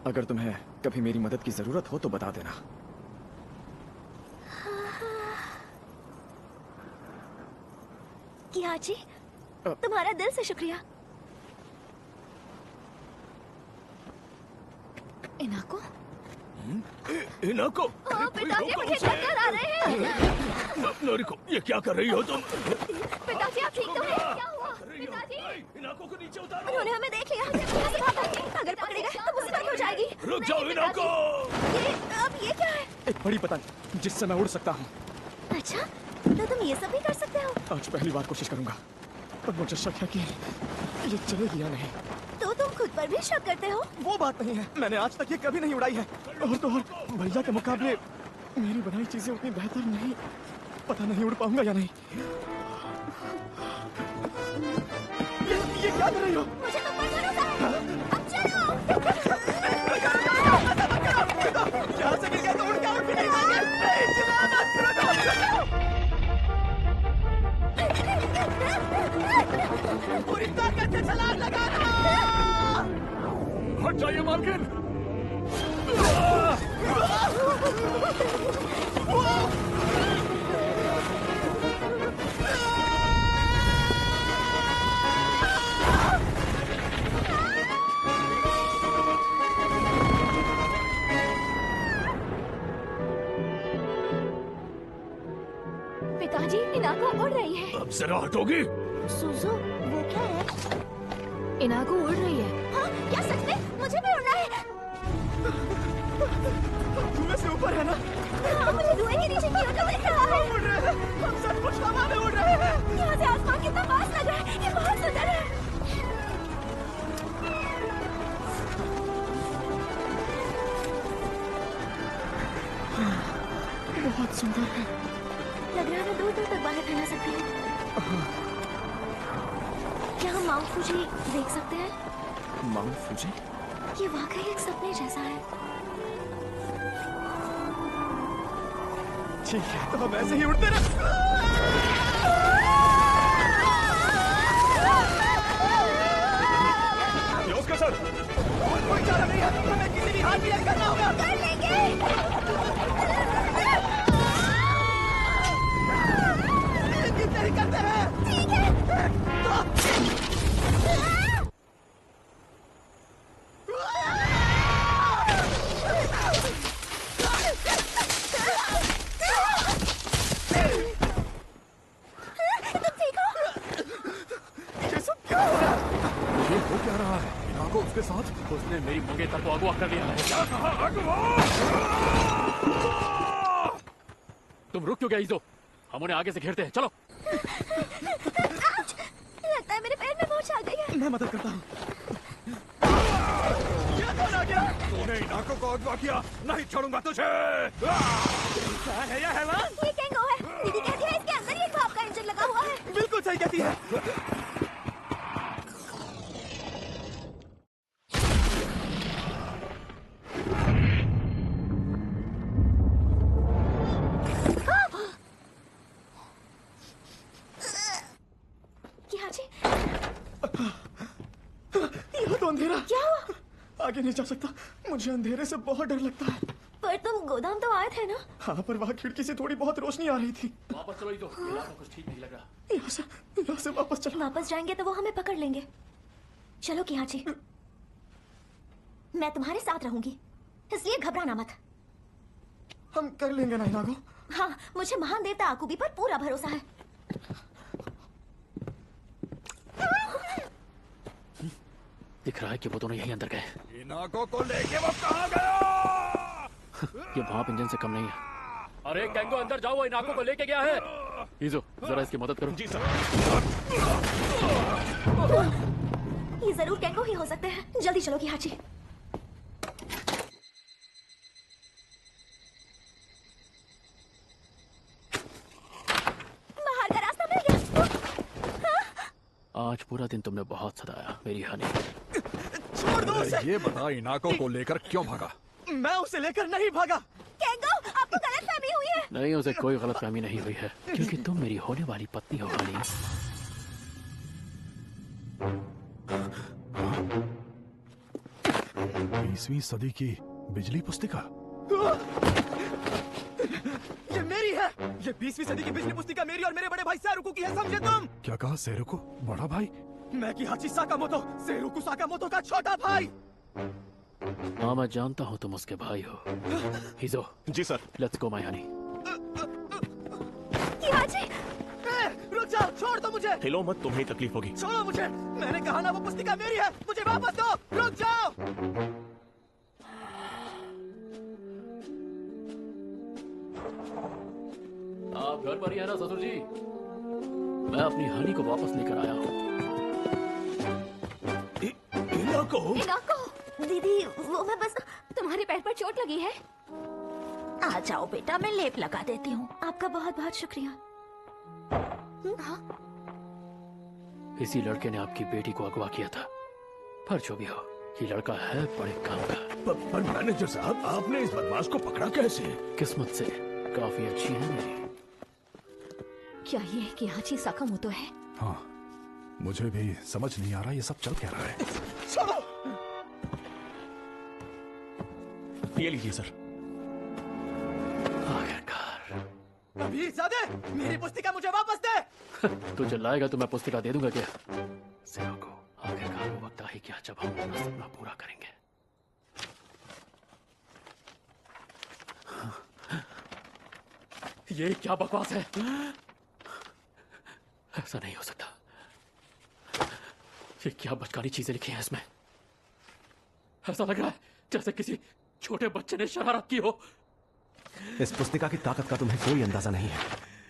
अगर तुम्हें कभी मेरी मदद की जरूरत हो तो बता देना। किहाची, तुम्हारा दिल से शुक्रिया। इनाको, इनाको पिताजी मुझे चक्कर आ रहे हैं। नोरिको, ये क्या कर रही हो तुम? पिताजी आप ठीक तो हैं? क्या हुआ? पिताजी इनाको को नीचे उतारो। उन्होंने हमें देख लिया। यहाँ से भाग सकते हैं। अगर पकड़े गए तो मुसीबत हो जाएगी। रुक जाओ इनाको। अब ये क्या है? एक बड़ी पतंग जिससे मैं उड़ सकता हूँ। अच्छा, तो तुम ये सब भी कर सकते हो? आज पहली बार कोशिश करूंगा, पर मुझे शक है कि ये चलेगी या नहीं। तो तुम खुद पर भी शक करते हो? वो बात नहीं है, मैंने आज तक ये कभी नहीं उड़ाई है। और तो और भैया के मुकाबले मेरी बनाई चीजें उतनी बेहतर नहीं। पता नहीं उड़ पाऊंगा या नहीं। ये क्या कर रही हो? मुझे तुम पर भरोसा है। अब चलो। यहाँ से गिर गए तो उड़ भी नहीं पाएंगे। नहीं, चिल्ला मत, पूरी ताकत से छलांग लगाना। हट जाइए मालकिन। पिताजी इनाको उड़ रही है। अब जरा हटोगी? सुजू, वो क्या है? इनाको उड़ रही है। हाँ, क्या सच में? मुझे भी उड़ना है। धुएं से ऊपर है ना? हाँ, मुझे धुएं के नीचे क्यों दिख रहा है? उड़ रहे हैं, हम सचमुच हवा में उड़ रहे हैं। यहाँ से आसमान कितना पास लग रहा है। ये बहुत सुंदर है। बहुत सुंदर है। लग रहा है मैं दूर दूर तक बाहर फैला सकती हूँ। क्या हम माउंट फूजी देख सकते हैं? Mount Fuji? ये वाकई एक सपने जैसा है। ठीक है, तो हम ऐसे ही उड़ते रहे। उसका सर कोई चारा नहीं है, हमें किसी भी हाल में करना होगा। कर लेंगे। नहीं करते हैं। ठीक है। तुम ठीक हो? ये सब क्या हो रहा है? ये हो क्या रहा है? इनाको उसके साथ? उसने मेरी मंगेतर को अगवा कर लिया है। क्या कहा? अगवा? तुम रुक क्यों गए इज़ो? हम उन्हें आगे से घेरते हैं, चलो। लगता है मेरे पैर में मोच आ गई है। मैं मदद करता हूँ। ये कौन आ गया? तूने इनाको को अगवा किया, नहीं छोड़ूंगा तुझे। क्या है यह हैवान? ये कैंगो है। दीदी कहती है इसके अंदर ही एक भाप का इंजन लगा हुआ है। बिल्कुल सही कहती है। क्या जी? यहाँ तो अंधेरा। क्या हुआ? आगे नहीं जा सकता, मुझे अंधेरे से बहुत डर लगता है। पर तुम गोदाम तो आए थे ना? हाँ, पर वहाँ खिड़की से थोड़ी बहुत रोशनी आ रही थी। वापस चलो इज़ो, ये रात को कुछ ठीक नहीं लग रहा। यहाँ से वापस चलो। वापस जाएंगे तो वो हमें पकड़ लेंगे। चलो किहाची, मैं तुम्हारे साथ रहूंगी, इसलिए घबराना मत। हम कर लेंगे ना इनाको। हाँ, मुझे महान देवता आकुबी पर पूरा भरोसा है। दिख रहा है कि वो दोनों यहीं अंदर गए। इनाको को लेके वो कहाँ गया? ये भाप इंजन से कम नहीं है। अरे कैंगो अंदर जाओ, वो इनाको को लेके गया है। इज़ो, जरा इसकी मदद करो। जी सर। ये जरूर कैंगो ही हो सकते हैं। जल्दी चलो किहाची। बाहर का रास्ता मिल गया। आज पूरा दिन तुमने बहुत सताया मेरी हनी। छोड़ दो उसे। ये बता इनाको को लेकर क्यों भागा? मैं उसे लेकर नहीं भागा। कैंगो, आपको गलतफहमी हुई है। नहीं, उसे कोई गलतफहमी नहीं हुई है, क्योंकि तुम मेरी होने वाली पत्नी हो हनी। 20वीं सदी की बिजली पुस्तिका। ये मेरी है। ये 20वीं सदी की बिजली पुस्तिका मेरी और मेरे बड़े भाई सेरुकु की है, समझे तुम? क्या कहा सेरुको? बड़ा भाई? मैं किहाची साकामोतो, सेरुकु साकामोतो का छोटा भाई। हाँ मैं जानता हूँ तुम उसके भाई हो। हिजो जी sir. Let's go my honey. रुक जाओ, छोड़ दो मुझे। हिलो मत, तुम्हें तकलीफ होगी। छोड़ो मुझे, मैंने कहा ना वो पुस्तिका मेरी है, मुझे वापस दो। रुक जाओ। आप घर पर ही है ना ससुर जी? मैं अपनी हनी को वापस लेकर आया हूँ। इनाको, दीदी वो मैं बस तुम्हारे पैर पर चोट लगी है। आ जाओ बेटा, मैं लेप लगा देती हूँ। आपका बहुत बहुत शुक्रिया। हाँ? इसी लड़के ने आपकी बेटी को अगवा किया था, पर जो भी हो ये लड़का है बड़े काम का। पर मैनेजर साहब, आपने इस बदमाश को पकड़ा कैसे? किस्मत से काफी अच्छी है मेरी। क्या ये किहाची साकामोतो है? हाँ, मुझे भी समझ नहीं आ रहा ये सब चल क्या रहा है। ये लीजिए सर। अभी ज़्यादा, मेरी पुस्तिका मुझे वापस दे। तू चिल्लाएगा तो मैं पुस्तिका दे दूंगा क्या? सेवा को आखिरकार वो वक्त आ ही गया जब हम अपना सपना पूरा करेंगे। ये क्या बकवास है? ऐसा नहीं हो सकता। ये क्या बचकानी चीजें लिखी हैं इसमें? ऐसा लग रहा है जैसे किसी छोटे बच्चे ने शरारत की हो। इस पुस्तिका की ताकत का तुम्हें कोई अंदाजा नहीं है।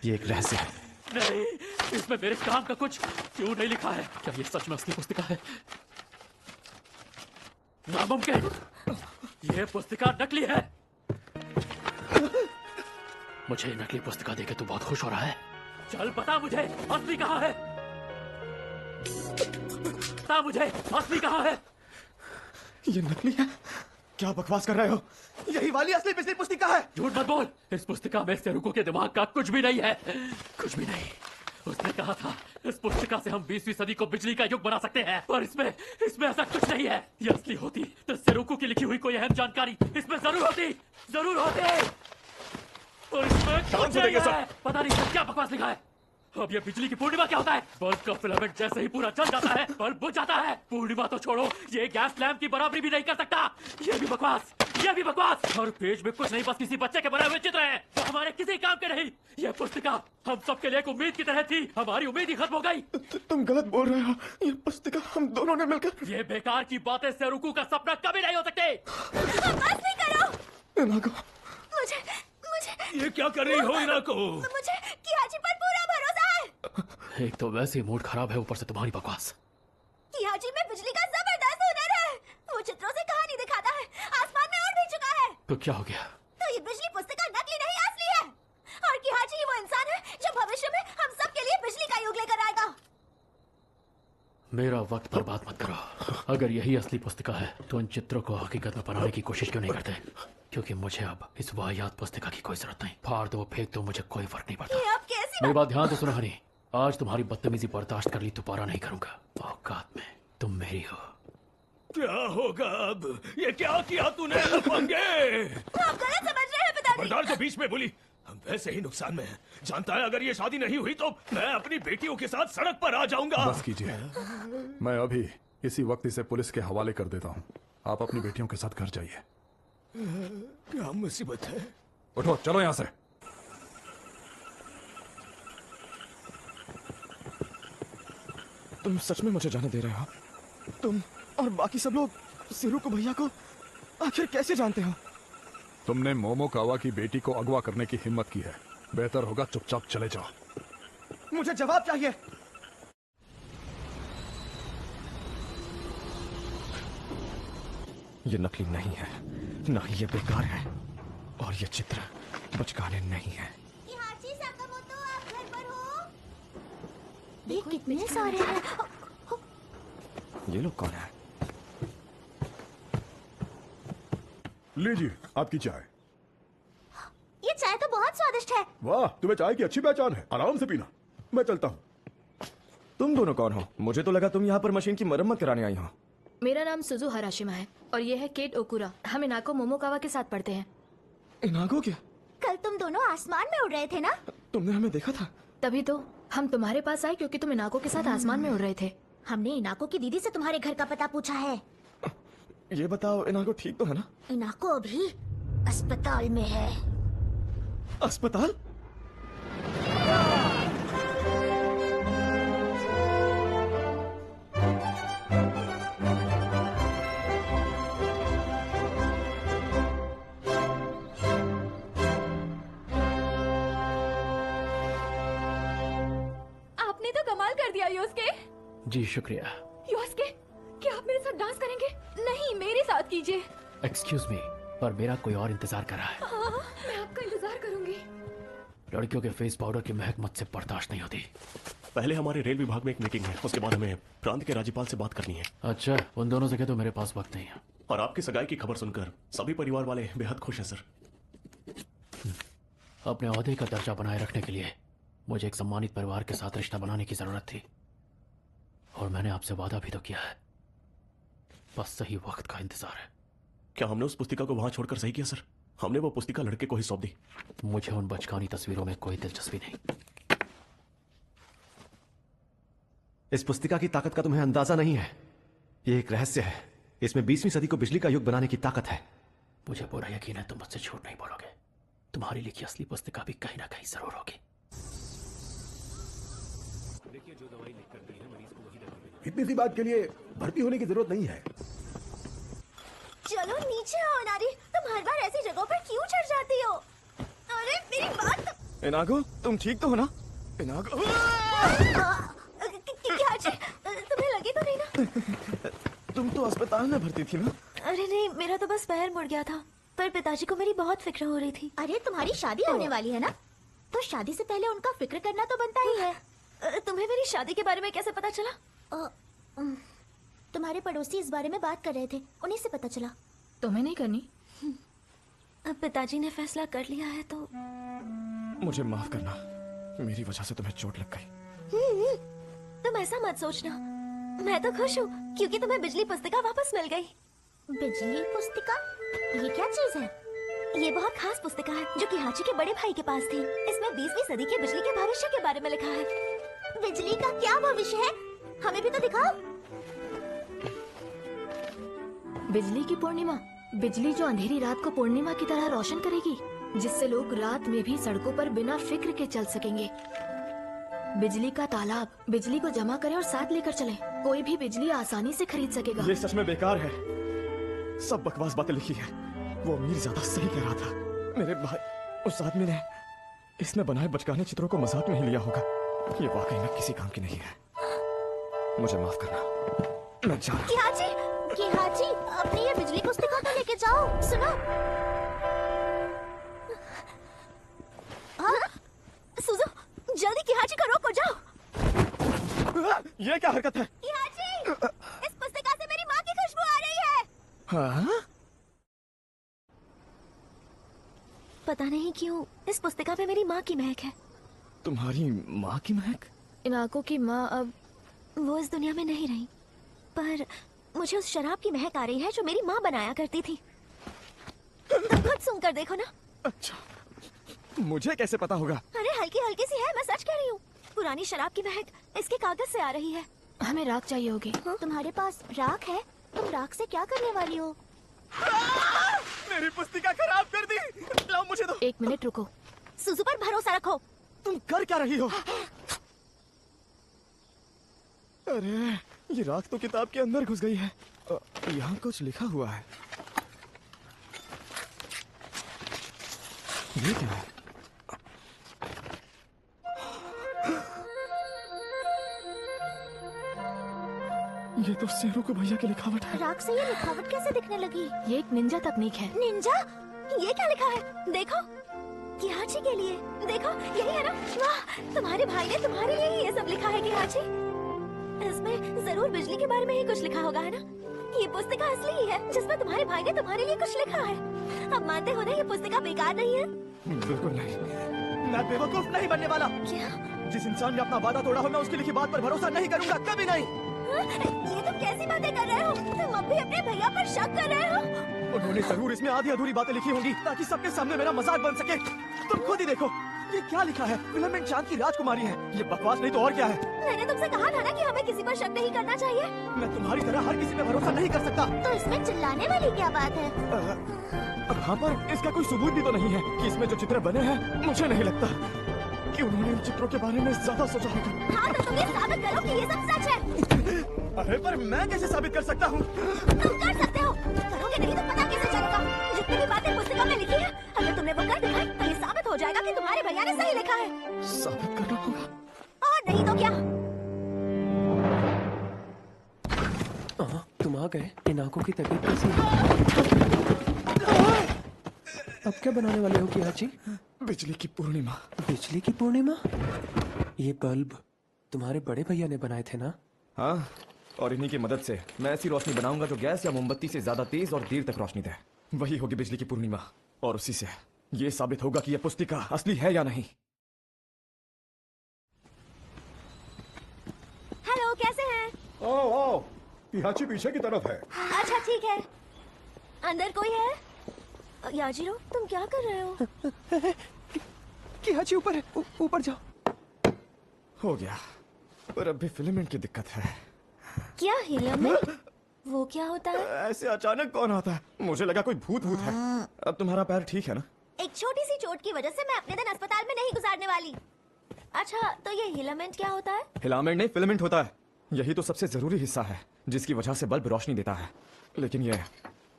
ये एक रहस्य है। नहीं, इसमें मेरे काम का कुछ क्यों नहीं लिखा है? क्या ये सच में असली पुस्तिका है? नामुमकिन! ये पुस्तिका नकली है। मुझे नकली पुस्तिका देके तू बहुत खुश हो रहा है। चल बता मुझे असली कहाँ है? बता मुझे असली कहाँ है? ये नकली है? क्या बकवास कर रहे हो? यही वाली असली बिजली पुस्तिका है। झूठ मत बोल। इस पुस्तिका में सेरुको के दिमाग का कुछ भी नहीं है। कुछ भी नहीं। उसने कहा था इस पुस्तिका से हम 20वीं सदी को बिजली का युग बना सकते हैं, पर इसमें ऐसा कुछ नहीं है। ये असली होती तो सेरुको की लिखी हुई कोई अहम जानकारी इसमें जरूर होती। और इसमें कुछ नहीं है। पता नहीं क्या बकवास लिखा है। अब ये बिजली की पूर्णिमा क्या होता है? बल्ब का फिलामेंट जैसे ही पूरा जल जाता है बल्ब बुझ जाता है। पूर्णिमा तो छोड़ो, ये गैस लैंप की बराबरी भी नहीं कर सकता। ये भी बकवास, ये भी बकवास। और पेज में कुछ नहीं, बस किसी बच्चे के बनाए हुए चित्र हैं तो हमारे किसी काम के नहीं। ये पुस्तिका हम सबके लिए एक उम्मीद की तरह थी। हमारी उम्मीद ही खत्म हो गई। तुम गलत बोल रहे हो। ये पुस्तिका हम दोनों ने मिलकर। ये बेकार की बातें सेरुको का सपना कभी नहीं हो सकते। बस नहीं करो। इनाको, मुझे ये क्या कर रही हो इनाको? मुझे किहाची पर पूरा भरोसा है। एक तो वैसे ही मूड खराब है, ऊपर से तुम्हारी बकवास। किहाची में बिजली का जबरदस्त हुनर है। वो चित्रों से कहानी दिखाता है, आसमान में उड़ भी चुका है। तो क्या हो गया? तो ये बिजली पुस्तिका नकली नहीं असली है। और किहाची ही वो इंसान है जो भविष्य में हम सब के लिए बिजली का युग लेकर आएगा। मेरा वक्त बर्बाद मत करो। अगर यही असली पुस्तिका है तो इन चित्रों को हकीकत में बनाने की कोशिश क्यों नहीं करते? क्योंकि मुझे अब इस वाहियात पुस्तिका की कोई जरूरत नहीं। फाड़ दो, फेंक दो, मुझे कोई फर्क नहीं पड़ता। ये आप कैसी मेरी बात ध्यान से सुनो हनी। आज तुम्हारी बदतमीजी बर्दाश्त कर ली, दोबारा नहीं करूंगा। औकात में तुम मेरी हो। क्या होगा अब? ये क्या किया तूने? पंगे! आप गलत समझ रहे हैं पिताजी। बरदार को बीच में बोली। हम वैसे ही नुकसान में हैं। जानता है अगर ये शादी नहीं हुई तो मैं अपनी बेटियों के साथ सड़क पर आ जाऊंगा। बस कीजिए, मैं अभी इसी वक्त इसे पुलिस के हवाले कर देता हूँ। आप अपनी बेटियों के साथ घर जाइए। क्या मुसीबत है? उठो, चलो यहाँ से। तुम सच में मुझे जाने दे रहे हो? तुम और बाकी सब लोग सेरुको भैया को आखिर कैसे जानते हो? तुमने मोमोकावा की बेटी को अगवा करने की हिम्मत की है। बेहतर होगा चुपचाप चले जाओ। मुझे जवाब चाहिए। ये नकली नहीं है, ना ही ये बेकार है, और ये चित्र बचकाने नहीं है। किहाची साकामोतो, आप घर पर हो? ये कितने सारे हैं। ये लोग कौन है? लीजिए आपकी चाय। ये चाय तो बहुत स्वादिष्ट है। वाह, तुम्हें चाय की अच्छी पहचान है। आराम से पीना, मैं चलता हूँ। तुम दोनों कौन हो? मुझे तो लगा तुम यहाँ पर मशीन की मरम्मत कराने आई हो। मेरा नाम सुजु हराशिमा है और ये है केट ओकुरा। हम इनाको मोमोकावा के साथ पढ़ते हैं। इनाको क्या? कल तुम दोनों आसमान में उड़ रहे थे ना? तुमने हमें देखा था? तभी तो हम तुम्हारे पास आए क्योंकि तुम इनाको के साथ आसमान में उड़ रहे थे। हमने इनाको की दीदी से तुम्हारे घर का पता पूछा है। ये बताओ, इनाको ठीक तो है ना? इनाको अभी अस्पताल में है। अस्पताल? आपने तो कमाल कर दिया योस्के। जी शुक्रिया। योस्के, क्या आप मेरे साथ डांस करेंगे? नहीं, मेरे साथ कीजिए। एक्सक्यूज मी, पर मेरा कोई और इंतजार कर रहा है। हाँ, मैं आपका इंतजार करूंगी। लड़कियों के फेस पाउडर की महक मुझसे बर्दाश्त नहीं होती। पहले हमारे रेल विभाग में एक मीटिंग है, उसके बाद हमें प्रांत के राज्यपाल से बात करनी है। अच्छा, उन दोनों से कह दो मेरे पास वक्त नहीं है। और आपकी सगाई की खबर सुनकर सभी परिवार वाले बेहद खुश हैं सर। अपने ओहदे का दर्जा बनाए रखने के लिए मुझे एक सम्मानित परिवार के साथ रिश्ता बनाने की जरूरत थी, और मैंने आपसे वादा भी तो किया है। बस सही वक्त का इंतजार है। क्या हमने उस पुस्तिका को वहां छोड़कर सही किया सर? हमने वो पुस्तिका लड़के को ही सौंप दी। मुझे उन बचकानी तस्वीरों में कोई दिलचस्पी नहीं। इस पुस्तिका की ताकत का तुम्हें अंदाजा नहीं है। ये एक रहस्य है। इसमें 20वीं सदी को बिजली का युग बनाने की ताकत है। मुझे पूरा यकीन है तुम मुझसे झूठ नहीं बोलोगे। तुम्हारी लिखी असली पुस्तिका भी कहीं ना कहीं जरूर होगी। इतनी सी बात के लिए भर्ती होने की जरूरत नहीं है। चलो नीचे आओ नारी, तुम हर बार ऐसी जगहों पर क्यों चढ़ जाती हो? अरे मेरी बात तो... इनाको, तुम ठीक तो हो ना? इनाको, क्या जी, तुम्हें लगी तो नहीं ना? तुम तो अस्पताल में भर्ती थी ना? अरे नहीं, मेरा तो बस पैर मुड़ गया था, पर पिताजी को मेरी बहुत फिक्र हो रही थी। अरे तुम्हारी शादी होने वाली है ना, तो शादी से पहले उनका फिक्र करना तो बनता ही है। तुम्हें मेरी शादी के बारे में कैसे पता चला? तुम्हारे पड़ोसी इस बारे में बात कर रहे थे, उन्हीं से पता चला। तुम्हें नहीं करनी? अब पिताजी ने फैसला कर लिया है तो... मुझे माफ करना, मेरी वजह से तुम्हें चोट लग गई। तुम ऐसा मत सोचना, मैं तो खुश हूँ क्योंकि तुम्हें बिजली पुस्तिका वापस मिल गई। बिजली पुस्तिका? ये क्या चीज है? ये बहुत खास पुस्तिका है जो किहाची के बड़े भाई के पास थी। इसमें 20वीं सदी के बिजली के भविष्य के बारे में लिखा है। बिजली का क्या भविष्य है? हमें भी तो दिखाओ। बिजली की पूर्णिमा, बिजली जो अंधेरी रात को पूर्णिमा की तरह रोशन करेगी, जिससे लोग रात में भी सड़कों पर बिना फिक्र के चल सकेंगे। बिजली का तालाब, बिजली को जमा करें और साथ लेकर चलें। कोई भी बिजली आसानी से खरीद सकेगा। ये सच में बेकार है, सब बकवास बातें लिखी है। वो अमीर ज्यादा सही कह रहा था। मेरे भाई, उस आदमी ने इसने बनाए बचकाने चित्रों को मजाक में ही लिया होगा। ये वाकई में किसी काम की नहीं है। मुझे माफ करना, मैं जा रहा हूं। किहाची, अपनी ये बिजली पुस्तिका तो लेके जाओ। सुनो, सुजो, जल्दी किहाची को रोको, जाओ। ये क्या हरकत है? किहाची, इस पुस्तिका से मेरी माँ की खुशबू आ रही है। हाँ? पता नहीं क्यों इस पुस्तिका पे मेरी माँ की महक है। तुम्हारी माँ की महक? इनाको की माँ अब वो इस दुनिया में नहीं रही, पर मुझे उस शराब की महक आ रही है जो मेरी माँ बनाया करती थी। तुम खुद सुनकर देखो ना। अच्छा, मुझे कैसे पता होगा? अरे हल्की हल्की सी है, मैं सच कह रही हूँ। पुरानी शराब की महक इसके कागज से आ रही है। हमें राख चाहिए होगी। तुम्हारे पास राख है? तुम राख से क्या करने वाली हो? मेरी पुस्तिका खराब कर दी। लाओ मुझे दो। 1 मिनट रुको। सुजू पर भरोसा रखो। तुम कर क्या रही हो? अरे ये राख तो किताब के अंदर घुस गई है। यहाँ कुछ लिखा हुआ है। ये क्या है? ये तो सेरू को भैया की लिखावट है। राख से ये लिखावट कैसे दिखने लगी? ये एक निंजा तकनीक है। निंजा? ये क्या लिखा है? देखो, किहाची के लिए। देखो, यही है ना? वाह, तुम्हारे भाई ने तुम्हारे लिए ही ये सब लिखा है किहाची। इसमें जरूर बिजली के बारे में ही कुछ लिखा होगा, है ना? ये पुस्तिका असली ही है जिसमें तुम्हारे भाई ने तुम्हारे लिए कुछ लिखा है। अब मानते हो ना ये पुस्तिका बेकार नहीं है? बिल्कुल नहीं, मैं बेवकूफ नहीं बनने वाला। क्या? जिस इंसान ने अपना वादा तोड़ा हो, मैं उसकी लिखी बात पर भरोसा नहीं करूंगा, कभी नहीं। ये तुम कैसी बातें कर रहे हो? तुम अब भी अपने भैया पर शक कर रहे हो? उन्होंने जरूर इसमें आधी अधूरी बातें लिखी होंगी ताकि सबके सामने मेरा मजाक बन सके। तुम खुद ही देखो, ये क्या लिखा है? फिलामेंट चांद की राजकुमारी है। ये बकवास नहीं तो और क्या है? मैंने तुमसे कहा था ना कि हमें किसी पर शक नहीं करना चाहिए। मैं तुम्हारी तरह हर किसी पे भरोसा नहीं कर सकता। तो इसमें चिल्लाने वाली क्या बात है? हाँ, पर इसका कोई सबूत भी तो नहीं है कि इसमें जो चित्र बने हैं, मुझे नहीं लगता कि उन्होंने इन चित्रों के बारे में ज्यादा सोचा होगा। हाँ, तो तुम ये साबित करो कि ये सब सच है। अरे पर मैं कैसे साबित कर सकता हूँ? तुम कर सकते हो, करोगे नहीं तो पता कैसे चलेगा? जितनी भी बातें पुस्तिका में लिखी है, अगर तुमने वो कर दिखाई तो ये साबित हो जाएगा कि तुम्हारे भैया ने सही लिखा है। साबित करना होगा? और नहीं तो क्या? तुम आ गए। इन आंखों की तबीयत कैसी है? अब क्या बनाने वाले हो कियाची? बिजली की पूर्णिमा। बिजली की पूर्णिमा? ये बल्ब तुम्हारे बड़े भैया ने बनाए थे ना? हाँ, और इन्हीं की मदद से मैं ऐसी रोशनी बनाऊंगा जो गैस या मोमबत्ती से ज्यादा तेज और देर तक रोशनी दे। वही होगी बिजली की पूर्णिमा, और उसी से ये साबित होगा कि यह पुस्तिका असली है या नहीं। हेलो, कैसे हैं? आओ आओ, पिहाची पीछे की तरफ है। अच्छा ठीक है। अंदर कोई है? याजीरो, तुम क्या कर रहे हो? कियाची ऊपर है, ऊपर जाओ। हो गया, पर अब भी फिलामेंट की दिक्कत है। क्या हीलियम में? वो क्या होता है? ऐसे अचानक कौन आता है? मुझे लगा कोई भूत है। अब तुम्हारा पैर ठीक है ना? एक छोटी सी चोट की वजह से मैं अपने दिन अस्पताल में नहीं गुजारने वाली। अच्छा, तो ये हिलामेंट क्या होता है? फिलामेंट नहीं, फिलामेंट होता है। यही तो सबसे जरूरी हिस्सा है जिसकी वजह से बल्ब रोशनी देता है, लेकिन यह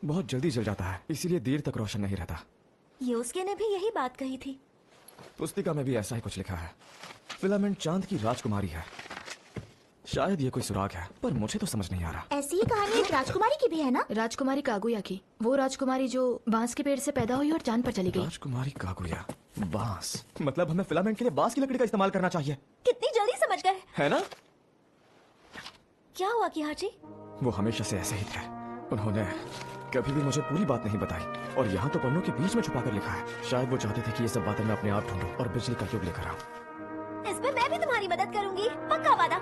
बहुत जल्दी जल जाता है, इसीलिए देर तक रोशन नहीं रहता। योस्के ने भी यही बात कही थी। पुस्तिका में भी ऐसा ही कुछ लिखा है। फिलामेंट चांद की राजकुमारी है। शायद ये कोई सुराग है, पर मुझे तो समझ नहीं आ रहा। ऐसी ही कहानी एक राजकुमारी की भी है ना? राजकुमारी कागुया की, वो राजकुमारी जो बांस के पेड़ से पैदा हुई और चांद पर चली गई। राजकुमारी कागुया, बांस, मतलब हमें फिलामेंट के लिए बांस की लकड़ी का इस्तेमाल करना चाहिए। कितनी जल्दी समझ गए, है ना? क्या हुआ किहाची? वो हमेशा से ऐसे ही थे। उन्होंने कभी भी मुझे पूरी बात नहीं बताई, और यहाँ तो पन्नों के बीच में छुपा कर लिखा है। शायद वो चाहते थे कि ये सब बातें मैं अपने आप ढूंढूं और बिजली का युग लेकर आऊं। इसमें मैं भी तुम्हारी मदद करूंगी, पक्का वादा।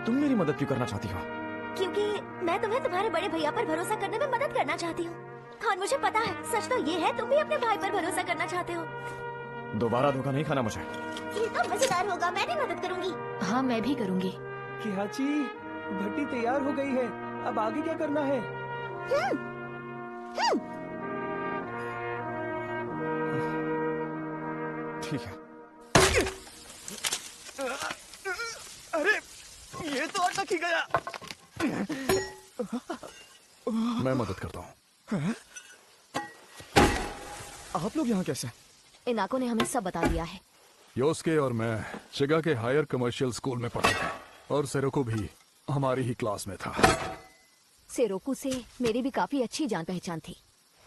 तुम मेरी मदद क्यों करना चाहती हो? क्योंकि मैं तुम्हें तुम्हारे बड़े भैया पर भरोसा करने में मदद करना चाहती हूँ। और मुझे पता है, सच तो ये है, तुम भी अपने भाई पर भरोसा करना चाहते हो। दोबारा धोखा नहीं खाना मुझे। ये तो मजेदार होगा, मैं भी मदद करूंगी। हाँ, मैं भी करूंगी। कियाची, भट्टी तैयार हो गई है, अब आगे क्या करना है? ठीक है। अरे, ये तो अटक ही गया। मैं मदद करता हूँ। आप लोग यहाँ कैसे? इन आंखों ने हमें सब बता दिया है। योस्के और मैं शिगा के हायर कमर्शियल स्कूल में पढ़ा था, और सेरोको भी हमारी ही क्लास में था। सेरोकू से मेरी भी काफी अच्छी जान पहचान थी।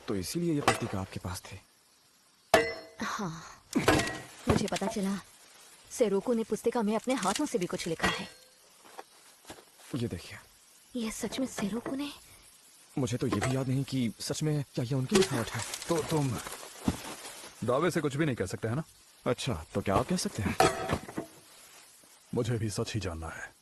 तो इसीलिए ये पुस्तिका आपके पास थी? हाँ, मुझे पता चला सेरोकू ने पुस्तिका में अपने हाथों से भी कुछ लिखा है। ये देखिए। ये सच में सेरोकू ने? मुझे तो ये भी याद नहीं कि सच में क्या ये उनकी लिखावट है। तो तुम दावे से कुछ भी नहीं कह सकते, है ना? अच्छा, तो क्या आप कह सकते हैं? मुझे भी सच ही जानना है।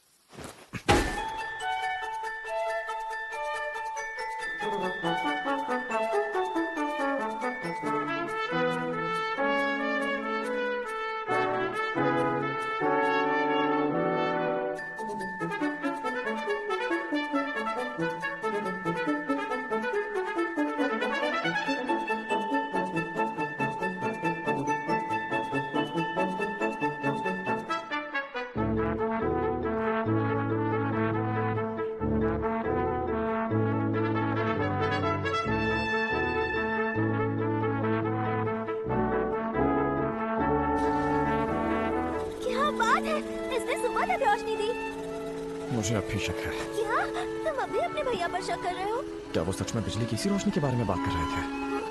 मुझे अब भी शक है। क्या तुम अभी अपने भैया पर शक कर रहे हो? क्या वो सच में बिजली की इसी रोशनी के बारे में बात कर रहे थे?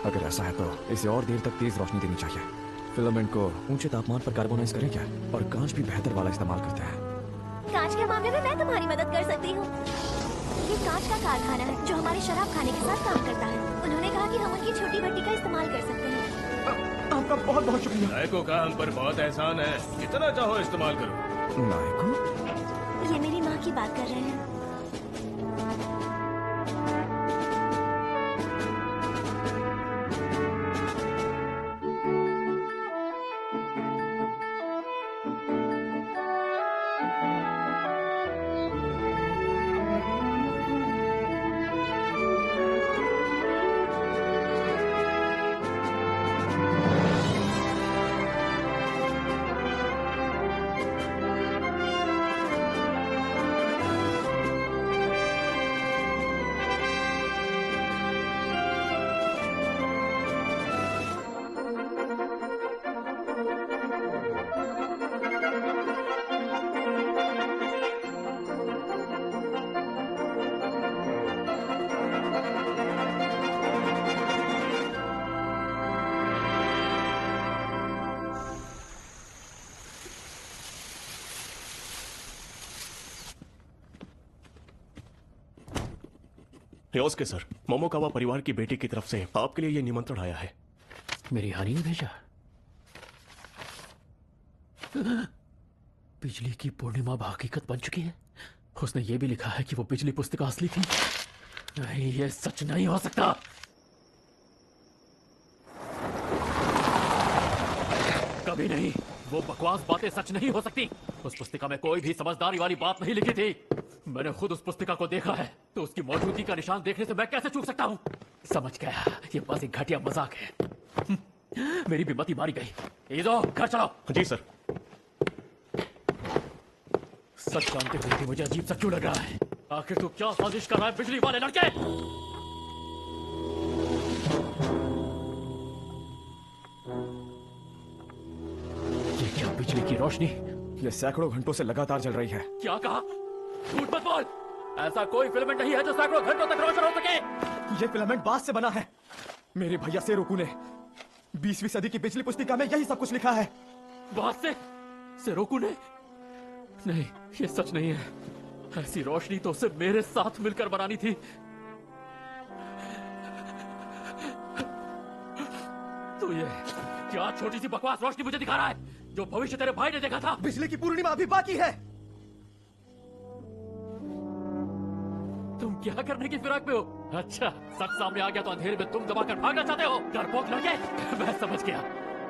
अगर ऐसा है तो इसे और देर तक तेज रोशनी देनी चाहिए। फिलामेंट को ऊंचे तापमान पर कार्बोनाइज करें क्या? और कांच भी बेहतर वाला इस्तेमाल करते हैं। कांच के मामले में मैं तुम्हारी मदद कर सकती हूँ। ये कांच का कारखाना है जो हमारे शराब खाने के साथ काम करता है। उन्होंने कहा कि हम उनकी छोटी भट्टी का इस्तेमाल कर सकते हैं। आपका बहुत बहुत शुक्रिया। नायको का हम पर बहुत एहसान है, जितना चाहो इस्तेमाल करो। नायको? ये मेरी माँ की बात कर रहे हैं। योस्के सर, मोमोकावा परिवार की बेटी की तरफ से आपके लिए ये निमंत्रण आया है। मेरी हानि ने भेजा। बिजली की पूर्णिमा अब हकीकत बन चुकी है। उसने ये भी लिखा है कि वो बिजली पुस्तिका असली थी। नहीं, ये सच नहीं हो सकता। कभी नहीं। वो बकवास बातें सच नहीं हो सकती। उस पुस्तिका में कोई भी समझदारी वाली बात नहीं लिखी थी। मैंने खुद उस पुस्तिका को देखा है, तो उसकी मौजूदगी का निशान देखने से मैं कैसे चूक सकता हूँ? समझ गया, ये बस एक घटिया मजाक है। मेरी भी मती मारी गई। ईदो, घर चलो। जी सर। सच जानते हुए भी मुझे अजीब सा क्यों लग रहा है? आखिर तू क्या साजिश कर रहा है बिजली वाले लड़के? ये क्या बिजली की रोशनी? ये सैकड़ों घंटों से लगातार जल रही है। क्या कहा? झूठ मत बोल। ऐसा कोई फिलामेंट नहीं है जो सैकड़ों घंटों तक रोशन हो सके। ये फिलामेंट बांस से बना है। मेरे भैया सेरोकू ने 20वीं सदी की बिजली पुस्तिका में यही सब कुछ लिखा है। बांस से? सेरोकू ने? नहीं, ये सच नहीं है। ऐसी रोशनी तो उसे मेरे साथ मिलकर बनानी थी। तो ये क्या छोटी सी बकवास रोशनी मुझे दिखा रहा है, जो भविष्य तेरे भाई ने देखा था? बिजली की पूर्णिमा अभी बाकी है। तुम क्या करने की फिराक में हो? अच्छा, सच सामने आ गया तो अंधेरे में तुम दबाकर भागना चाहते हो? डरपोक लड़के, मैं समझ गया।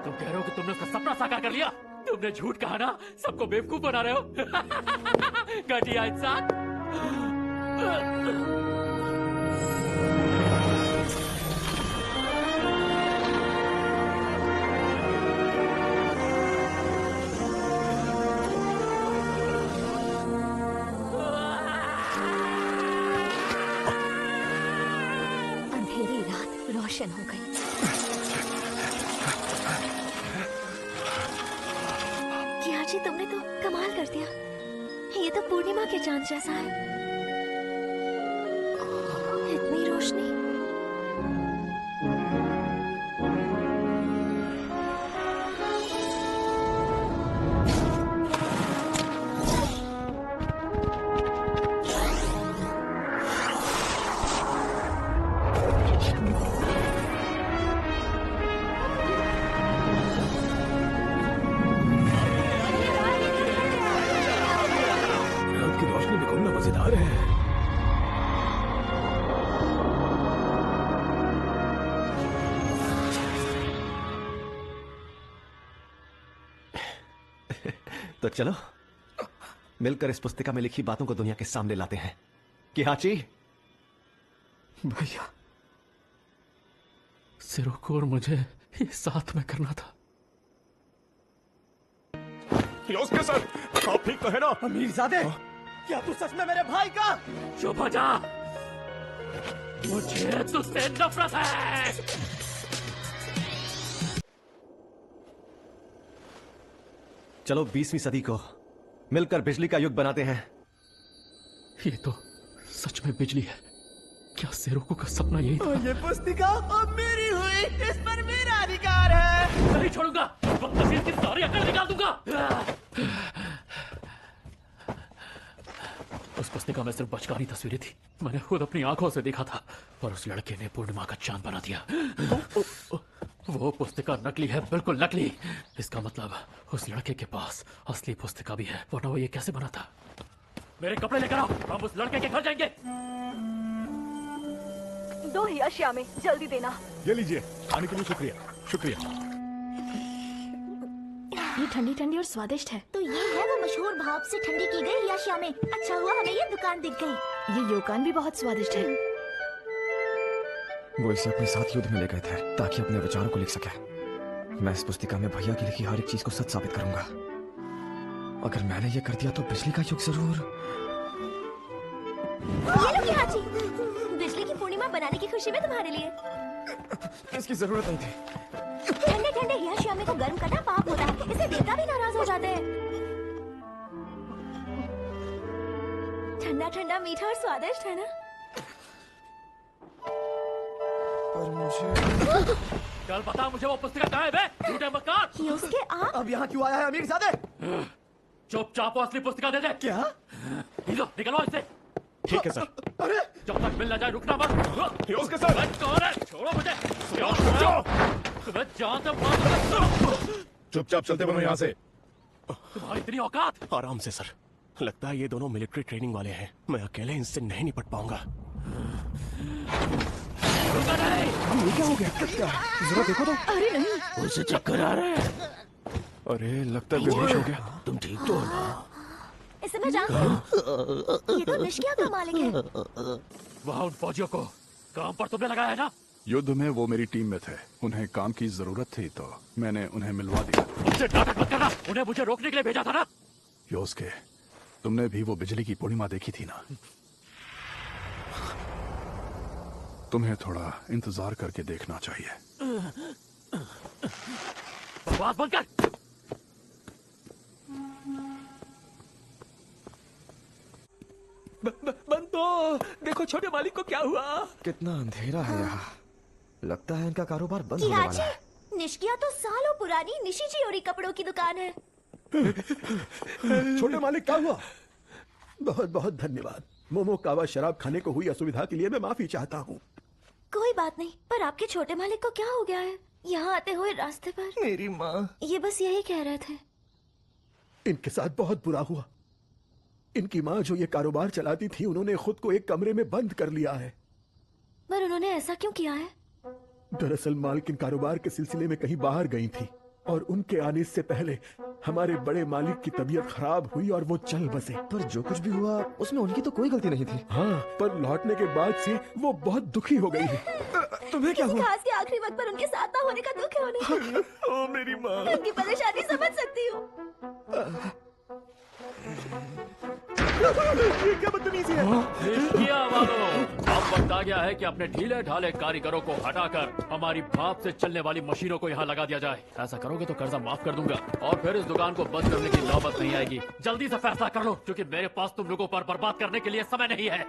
तुम कह रहे हो कि तुमने उसका सपना साकार कर लिया। तुमने झूठ कहा ना, सबको बेवकूफ बना रहे हो। घटिया इंसान। अंधेरी रात रोशन हो गई। जी तुमने तो कमाल कर दिया। ये तो पूर्णिमा के चांद जैसा है। इतनी रोशनी। तो चलो मिलकर इस पुस्तिका में लिखी बातों को दुनिया के सामने लाते हैं। किहाची भैया, सिरोको और मुझे ये साथ में करना था। योस्के सर, आप ठीक तो है ना? अमीरजादे, क्या तू सच में मेरे भाई का? चुप हो जा, मुझे तुझसे नफरत है। चलो 20वीं सदी को मिलकर बिजली का युग बनाते हैं। ये तो सच में बिजली है। क्या सेरोको का सपना यही था? ये पुस्तिका अब मेरी हुई, इस पर मेरा अधिकार है। नहीं छोड़ूंगा, बदतमीज की सारी अकड़ निकाल दूंगा। उस पुस्तिका में सिर्फ बचकानी तस्वीरें थी। मैंने खुद अपनी आंखों से देखा था, और उस लड़के ने पूर्णिमा का चांद बना दिया। वो पुस्तिका नकली है, बिल्कुल नकली। इसका मतलब उस लड़के के पास असली पुस्तिका भी है, वरना वो ये कैसे बना था? मेरे कपड़े लेकर आओ, हम उस लड़के के घर जाएंगे। 2 ही अशिया में, जल्दी देना। ये लीजिए, खाने के लिए शुक्रिया। शुक्रिया। ये ठंडी ठंडी और स्वादिष्ट है। तो ये है वो मशहूर भाप से ठंडी की गई याशिया में। अच्छा हुआ हमें ये दुकान दिख गई। ये योकान भी बहुत स्वादिष्ट है। वो इसे अपने साथ युद्ध में ले गए थे ताकि अपने विचारों को लिख सके। मैं इस पुस्तिका में भैया की लिखी हर एक चीज को सच साबित करूंगा। अगर मैंने ये कर दिया तो बिजली का युग जरूर। ये लो किहाची, बिजली की पूर्णिमा बनाने की खुशी में तुम्हारे लिए। इसकी जरूरत नहीं थी। ठंडे ठंडे याशियामे को गर्म करना पाप होता है, इससे देवता भी नाराज हो जाते हैं। ठंडा ठंडा मीठा और स्वादिष्ट है ना? पर मुझे कल बता मुझे वो पुस्तिका कहाँ है बे? झूठे मक्कार। ये उसके आप अब यहाँ क्यों आया है अमीरजादे? चुपचाप असली पुस्तिका दे दे। क्या? निकलो इससे। ठीक है सर। अरे जब तक मिल ना जाए रुकना मत। ये उसके साथ कौन है? छोड़ो मुझे। तुम्हें जान तो मार। चुपचाप चलते बनो यहाँ से। तुम्हारी इतनी औकात? आराम से सर, लगता है ये दोनों मिलिट्री ट्रेनिंग वाले हैं। मैं अकेले इनसे नहीं निपट पाऊंगा। ये क्या हो गया? जरा देखो तो। अरे नहीं, मुझे चक्कर आ रहा है। अरे लगता है बेहोश हो गया। तुम ठीक तो हो ना? इसे मैं जानती हूँ। ये तो निष्किया का मालिक है। वहाँ उन फौजियों को काम पर तुमने लगाया है ना? युद्ध में वो मेरी टीम में थे। उन्हें काम की जरूरत थी तो मैंने उन्हें मिलवा दिया। मुझसे नाटक मत करना। उन्हें मुझे रोकने के लिए भेजा था ना? योस्के, तुमने भी वो बिजली की पूर्णिमा देखी थी ना? तुम्हें थोड़ा इंतजार करके देखना चाहिए। बकवास बंद कर। बंदो, देखो छोटे मालिक को क्या हुआ। कितना अंधेरा है यहाँ। लगता है इनका कारोबार बंद होने वाला है। निष्किया तो सालों पुरानी निशिचियोरी कपड़ों की दुकान है। छोटे मालिक क्या हुआ? बहुत बहुत धन्यवाद। मोमोकावा शराब खाने को हुई असुविधा के लिए मैं माफी चाहता हूँ। कोई बात नहीं, पर आपके छोटे मालिक को क्या हो गया है? यहाँ आते हुए रास्ते पर मेरी माँ। ये बस यही कह रहे थे। इनके साथ बहुत बुरा हुआ। इनकी माँ जो ये कारोबार चलाती थी, उन्होंने खुद को एक कमरे में बंद कर लिया है। पर उन्होंने ऐसा क्यों किया है? दरअसल मालकिन कारोबार के सिलसिले में कहीं बाहर गई थी और उनके आने से पहले हमारे बड़े मालिक की तबीयत खराब हुई और वो चल बसे। पर जो कुछ भी हुआ उसमें उनकी तो कोई गलती नहीं थी। हाँ, पर लौटने के बाद से वो बहुत दुखी हो गई है। तुम्हें क्या किसी हुआ? खास के आखिरी वक्त पर उनके साथ ना होने का दुख है उन्हें। ओ मेरी माँ। उनकी परेशानी समझ सकती हूँ। ये क्या बदतमीजी है? निष्किया वालों, अब वक्त आ गया है कि अपने ढीले ढाले कारीगरों को हटाकर हमारी भाप से चलने वाली मशीनों को यहाँ लगा दिया जाए। ऐसा करोगे तो कर्जा माफ कर दूंगा और फिर इस दुकान को बंद करने की नौबत नहीं आएगी। जल्दी से फैसला कर लो, क्योंकि मेरे पास तुम लोगों पर बर्बाद करने के लिए समय नहीं है।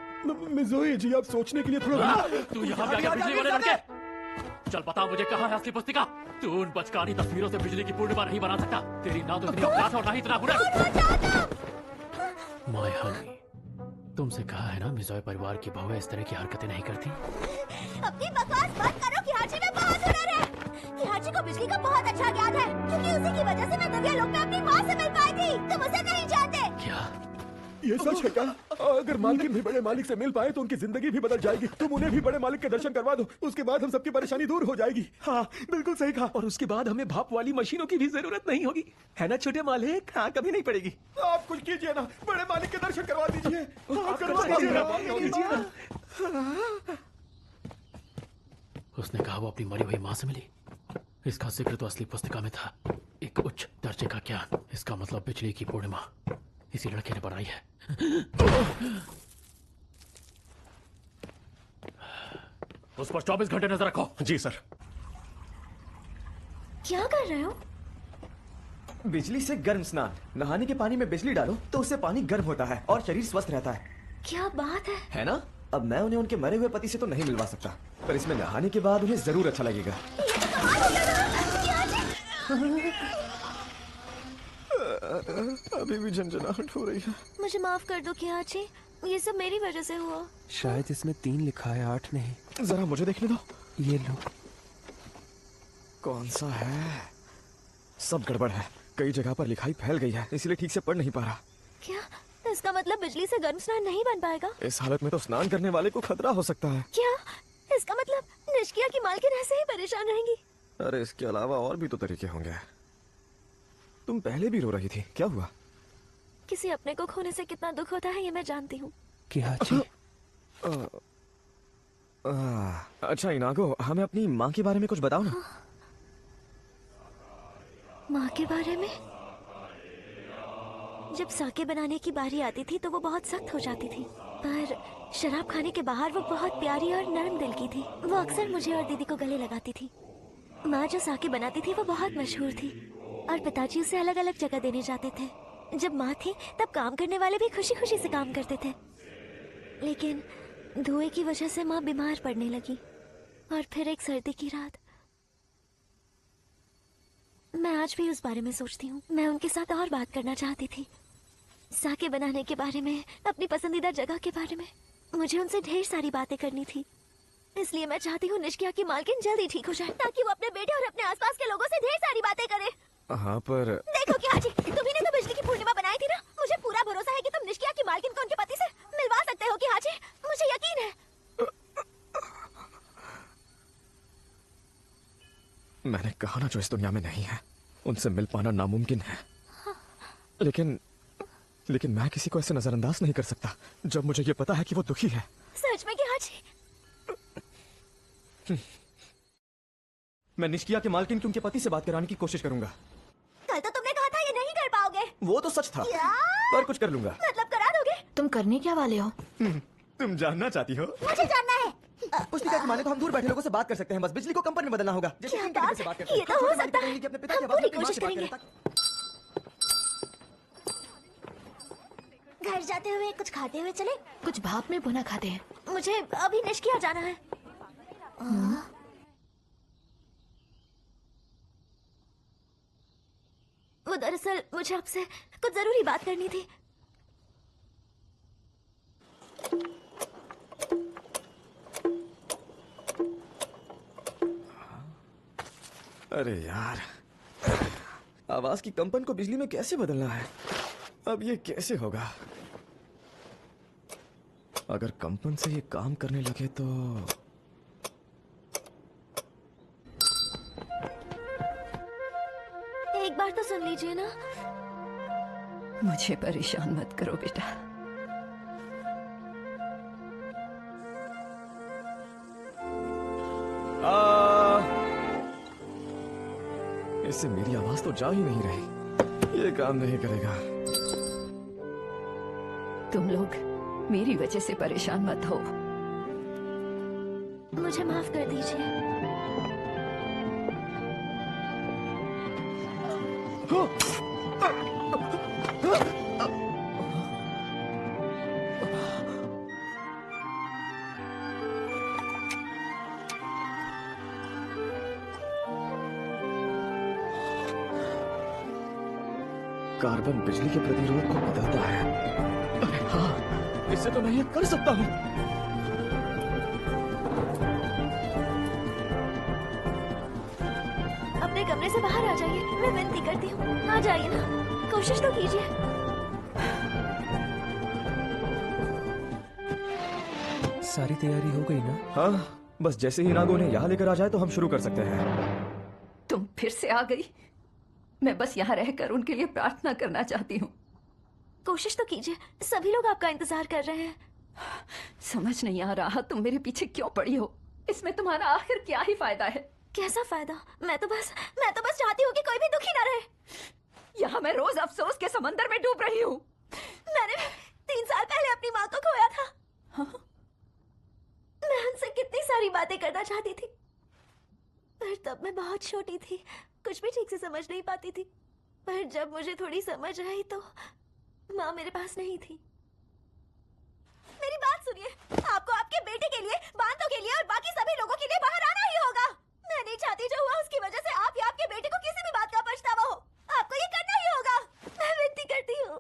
मिज़ोई जी, आप सोचने के लिए थोड़ा। तू यहाँ पे आ गया बिजली वाले लड़के। चल बता मुझे, कहाँ है असली पुस्तिका? तू उन बचकानी तस्वीरों से बिजली की पूर्णिमा नहीं बना सकता। तेरी ना तो इतनी औकात और ना ही इतना हुनर। माय हनी, तुमसे कहा है ना मिज़ोई परिवार की बहुएं इस तरह की हरकतें नहीं करती। अपनी बकवास बंद करो। किहाची में बहुत हुनर है। किहाची को बिजली का बहुत अच्छा ज्ञान है, क्योंकि उसी की वजह से मैं दिव्या लोक में अपनी माँ से मिल पाई थी। तुम उसे नहीं जानते क्या? ये सच है क्या? अगर मालकिन भी बड़े मालिक से मिल पाए तो उनकी जिंदगी भी बदल जाएगी। तुम उन्हें भी बड़े मालिक के दर्शन करवा दो, उसके बाद हम सबकी परेशानी दूर हो जाएगी। हाँ बिल्कुल सही कहा। और उसके बाद हमें भाप वाली मशीनों की भी जरूरत नहीं होगी, है ना छोटे मालिक? हाँ, कभी नहीं पड़ेगी। आप कुछ कीजिए ना, बड़े मालिक के दर्शन करवा दीजिए। उसने कहा वो अपनी मरी हुई माँ से मिली। इसका जिक्र तो असली पुस्तिका में था। एक उच्च दर्जे का ज्ञान, इसका मतलब बिजली की पूर्णिमा इसी लड़के ने बनाई है। उस पर 24 घंटे नजर रखो। जी सर। क्या कर रहे हो? बिजली से गर्म स्नान। नहाने के पानी में बिजली डालो तो उससे पानी गर्म होता है और शरीर स्वस्थ रहता है। क्या बात है ना? अब मैं उन्हें उनके मरे हुए पति से तो नहीं मिलवा सकता, पर इसमें नहाने के बाद उन्हें जरूर अच्छा लगेगा। अभी भी झंझनाहट हो रही है। मुझे माफ कर दो किहाची, ये सब मेरी वजह से हुआ। शायद इसमें 3 लिखा है, 8 नहीं। जरा मुझे देखने दो। ये लो। कौन सा है? सब गड़बड़ है। कई जगह पर लिखाई फैल गई है, इसलिए ठीक से पढ़ नहीं पा रहा। क्या इसका मतलब बिजली से गर्म स्नान नहीं बन पाएगा? इस हालत में तो स्नान करने वाले को खतरा हो सकता है। क्या इसका मतलब निष्किया की मालकिन ऐसे ही परेशान रहेंगी? अरे इसके अलावा और भी तो तरीके होंगे। तुम पहले भी रो रही थी, क्या हुआ? किसी अपने को खोने से कितना दुख होता है ये मैं जानती हूँ। किहाची। अच्छा इनागो, हमें अपनी माँ के बारे में कुछ बताओ ना। माँ के बारे में? जब साके बनाने की बारी आती थी तो वो बहुत सख्त हो जाती थी, पर शराब खाने के बाहर वो बहुत प्यारी और नरम दिल की थी। वो अक्सर मुझे और दीदी को गले लगाती थी। माँ जो साके बनाती थी वो बहुत मशहूर थी और पिताजी उसे अलग अलग जगह देने जाते थे। जब माँ थी तब काम करने वाले भी खुशी खुशी से काम करते थे, लेकिन धुएं की वजह से माँ बीमार पड़ने लगी। और फिर एक सर्दी की रात, मैं आज भी उस बारे में सोचती हूँ। मैं उनके साथ और बात करना चाहती थी, साके बनाने के बारे में, अपनी पसंदीदा जगह के बारे में। मुझे उनसे ढेर सारी बातें करनी थी, इसलिए मैं चाहती हूँ निष्किया की मालकिन जल्दी ठीक हो जाए, ताकि वो अपने बेटे और अपने आसपास के लोगों से ढेर सारी बातें करे। हाँ पर देखो कि हाजी, तुम्ही ने तो बिजली की पूर्णिमा बनाई थी ना। मुझे पूरा भरोसा है कि तुम निष्किया की मालकिन को उनके पति से मिलवा सकते हो कि हाजी, मुझे यकीन है। मैंने कहा ना, जो इस दुनिया में नहीं है उनसे मिल पाना नामुमकिन है। लेकिन मैं किसी को ऐसे नजरअंदाज नहीं कर सकता जब मुझे ये पता है कि वो दुखी है। सच में कि हाजी? मैं निष्किया के मालकिन के उनके पति से बात कराने की कोशिश करूंगा। कल तो तुमने कहा था ये नहीं कर पाओगे। वो तो सच था, पर कुछ कर लूंगा। मतलब करा दोगे? तुम करने क्या वाले हो? तुम जानना चाहती हो? मुझे जानना है। पुस्तिका की माने तो हम दूर बैठे लोगों से बात कर सकते हैं, बस बिजली को कंपनी में बदलना होगा। जैसे क्या किंग बात? से बात करते हैं। ये तो हो सकता है। कि अपने पिता की हम आवाज पूरी अपनी माँ कोशिश से बात करेंगे। करें, घर जाते हुए कुछ खाते हुए चले? कुछ भाप में भुना खाते हैं। मुझे अभी निष्किया जाना है। वो दरअसल मुझे आपसे कुछ जरूरी बात करनी थी। अरे यार, आवाज की कंपन को बिजली में कैसे बदलना है? अब ये कैसे होगा? अगर कंपन से ये काम करने लगे तो एक बार तो सुन लीजिए ना। मुझे परेशान मत करो बेटा। इससे मेरी आवाज तो जा ही नहीं रही। ये काम नहीं करेगा। तुम लोग मेरी वजह से परेशान मत हो। मुझे माफ कर दीजिए। कार्बन बिजली के प्रतिरोध को बदलता है। अरे हाँ, इससे तो मैं ये कर सकता हूँ। अपने कमरे से बाहर आ जाइए, मैं विनती करती हूँ। आ जाइए ना, कोशिश तो कीजिए। सारी तैयारी हो गई ना? हाँ, बस जैसे ही नागो ने यहाँ लेकर आ जाए तो हम शुरू कर सकते हैं। तुम फिर से आ गई। मैं बस यहाँ रहकर उनके लिए प्रार्थना करना चाहती हूँ। कोशिश तो कीजिए, सभी लोग आपका इंतजार कर रहे हैं। समझ नहीं आ रहा तुम मेरे पीछे क्यों पड़ी हो। इसमें तुम्हारा आखिर क्या ही फायदा है? कैसा फायदा? मैं तो बस चाहती हूँ कि कोई भी दुखी ना रहे। यहाँ मैं रोज अफसोस के समंदर में डूब रही हूँ। मैंने 3 साल पहले अपनी माँ को खोया था। हाँ? मैं उनसे कितनी सारी बातें करना चाहती थी, पर तब मैं बहुत छोटी थी, कुछ भी ठीक से समझ नहीं पाती थी। पर जब मुझे थोड़ी समझ आई तो माँ मेरे पास नहीं थी। मेरी बात सुनिए, आपको आपके बेटे के लिए, बांतों के लिए और बाकी सभी लोगों के लिए बाहर आना ही होगा। मैं नहीं चाहती जो हुआ उसकी वजह से आप या आपके बेटे को किसी भी बात का पछतावा हो। आपको ये करना ही होगा। मैं विनती करती हूँ।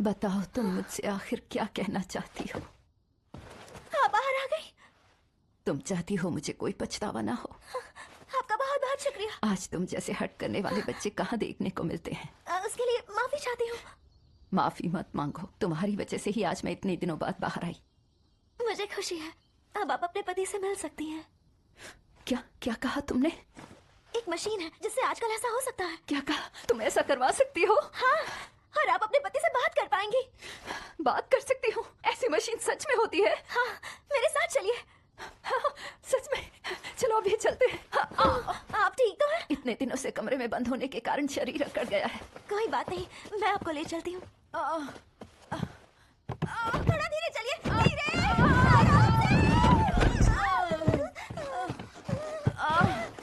बताओ तुम मुझसे आखिर क्या कहना चाहती हो? आप बाहर आ गई। तुम चाहती हो मुझे कोई पछतावा ना हो। आपका बहुत बहुत शुक्रिया। आज तुम जैसे हट करने वाले बच्चे कहाँ देखने को मिलते हैं। उसके लिए माफी चाहती हूँ। माफी मत मांगो, तुम्हारी वजह से ही आज मैं इतने दिनों बाद बाहर आई। मुझे खुशी है, अब आप अपने पति से मिल सकती हैं। क्या क्या कहा तुमने? एक मशीन है जिससे आजकल ऐसा हो सकता है। क्या कहा? तुम ऐसा करवा सकती हो? हाँ, और आप अपने पति से बात कर पाएंगी। बात कर सकती हूँ? ऐसी मशीन सच में होती है? हाँ, मेरे साथ चलिए। हाँ, सच में? चलो अभी चलते हैं। हाँ, आप ठीक तो हैं? इतने दिनों से कमरे में बंद होने के कारण शरीर अकड़ गया है। कोई बात नहीं, मैं आपको ले चलती हूँ। थोड़ा धीरे चलिए, धीरे।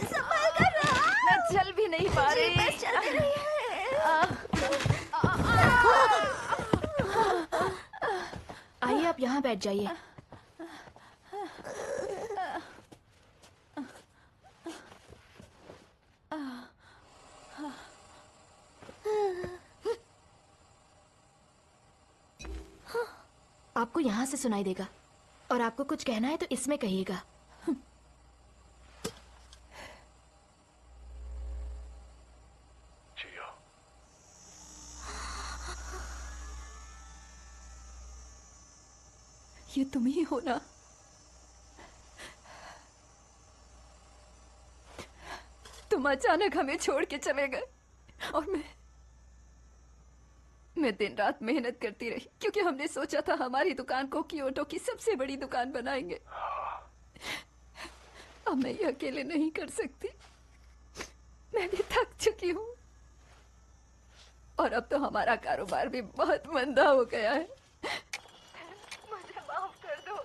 संभाल कर। मैं चल भी नहीं पा रही। बस चलते रहिए। आइए आप यहाँ बैठ जाइए। आपको यहाँ से सुनाई देगा, और आपको कुछ कहना है तो इसमें कहिएगा। ये तुम ही हो ना? तुम अचानक हमें छोड़ के चले गए और मैं दिन रात मेहनत करती रही क्योंकि हमने सोचा था हमारी दुकान को क्योटो की सबसे बड़ी दुकान बनाएंगे। अब मैं ये अकेले नहीं कर सकती, मैं भी थक चुकी हूँ और अब तो हमारा कारोबार भी बहुत मंदा हो गया है। मुझे माफ कर दो।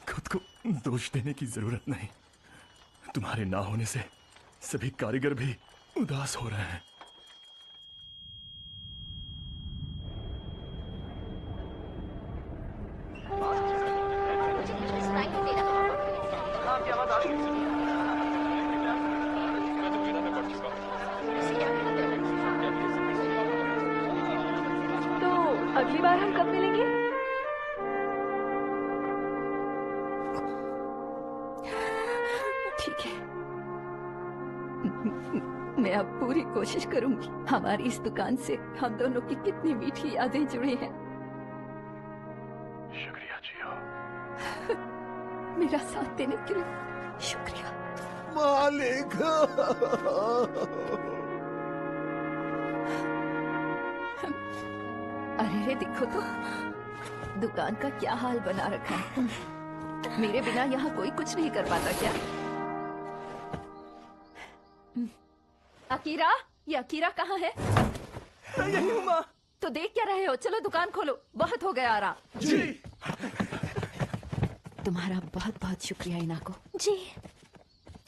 खुद को दोष देने की जरूरत नहीं। तुम्हारे ना होने से सभी कारीगर भी उदास हो रहे हैं। तो अगली बार हम कब मिलेंगे? ठीक है, मैं अब पूरी कोशिश करूंगी। हमारी इस दुकान से हम दोनों की कितनी मीठी यादें जुड़ी हैं। शुक्रिया जियो। मेरा साथ देने के लिए शुक्रिया। मालिक। अरे देखो तो दुकान का क्या हाल बना रखा है। मेरे बिना यहाँ कोई कुछ नहीं कर पाता क्या? अकीरा, ये अकीरा कहाँ है? यही हूँ माँ। तो देख क्या रहे हो? चलो दुकान खोलो, बहुत हो गया आराम। जी। तुम्हारा बहुत बहुत शुक्रिया इनागो। जी।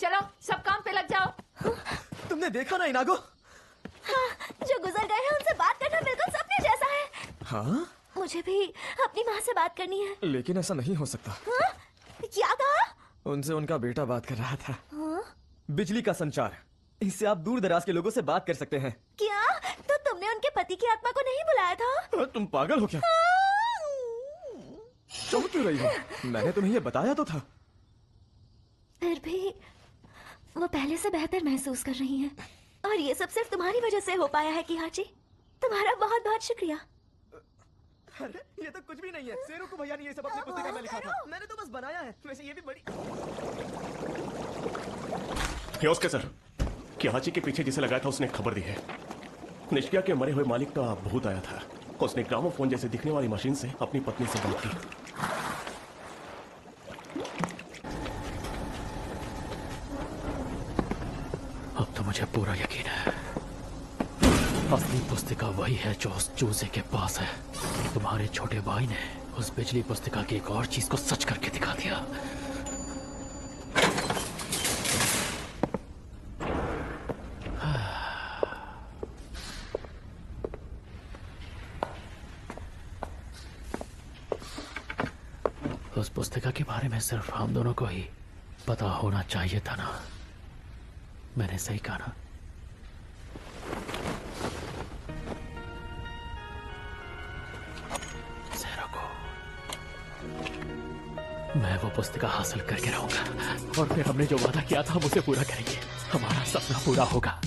चलो सब काम पे लग जाओ। तुमने देखा ना इनागो? हाँ, जो गुजर गए हैं उनसे बात करना बिल्कुल सपने जैसा है। हाँ? मुझे भी अपनी माँ से बात करनी है। लेकिन ऐसा नहीं हो सकता। हाँ? क्या कहा? उनसे उनका बेटा बात कर रहा था। हाँ? बिजली का संचार, इससे आप दूर दराज के लोगों से बात कर सकते हैं। क्या? तो तुमने उनके पति की आत्मा को नहीं बुलाया था? तुम पागल हो क्या? चौंक क्यों रही हो? मैंने तुम्हें ये बताया तो था। फिर भी वो पहले से बेहतर महसूस कर रही हैं। और ये सब सिर्फ तुम्हारी वजह से हो पाया है किहा जी। तुम्हारा बहुत बहुत शुक्रिया। अरे ये तो कुछ भी नहीं है। सेरुको भैया ने ये सब अपनी पुस्तिका में लिखा था। मैंने तो बस बनाया है। वैसे ये भी बड़ी। योस्के सर, किहाची के पीछे जिसे लगाया था उसने खबर दी है। निष्किया के मरे हुए मालिक का भूत आया था। उसने ग्रामोफोन जैसे दिखने वाली मशीन से अपनी पत्नी से बात की। अब तो मुझे पूरा यकीन है असली पुस्तिका वही है जो उस चूजे के पास है। तुम्हारे छोटे भाई ने उस बिजली पुस्तिका की एक और चीज को सच करके दिखा दिया। उस पुस्तिका के बारे में सिर्फ हम दोनों को ही पता होना चाहिए था ना? मैंने सही कहा ना? मैं वो पुस्तिका हासिल करके रहूंगा और फिर हमने जो वादा किया था हम उसे पूरा करेंगे। हमारा सपना पूरा होगा।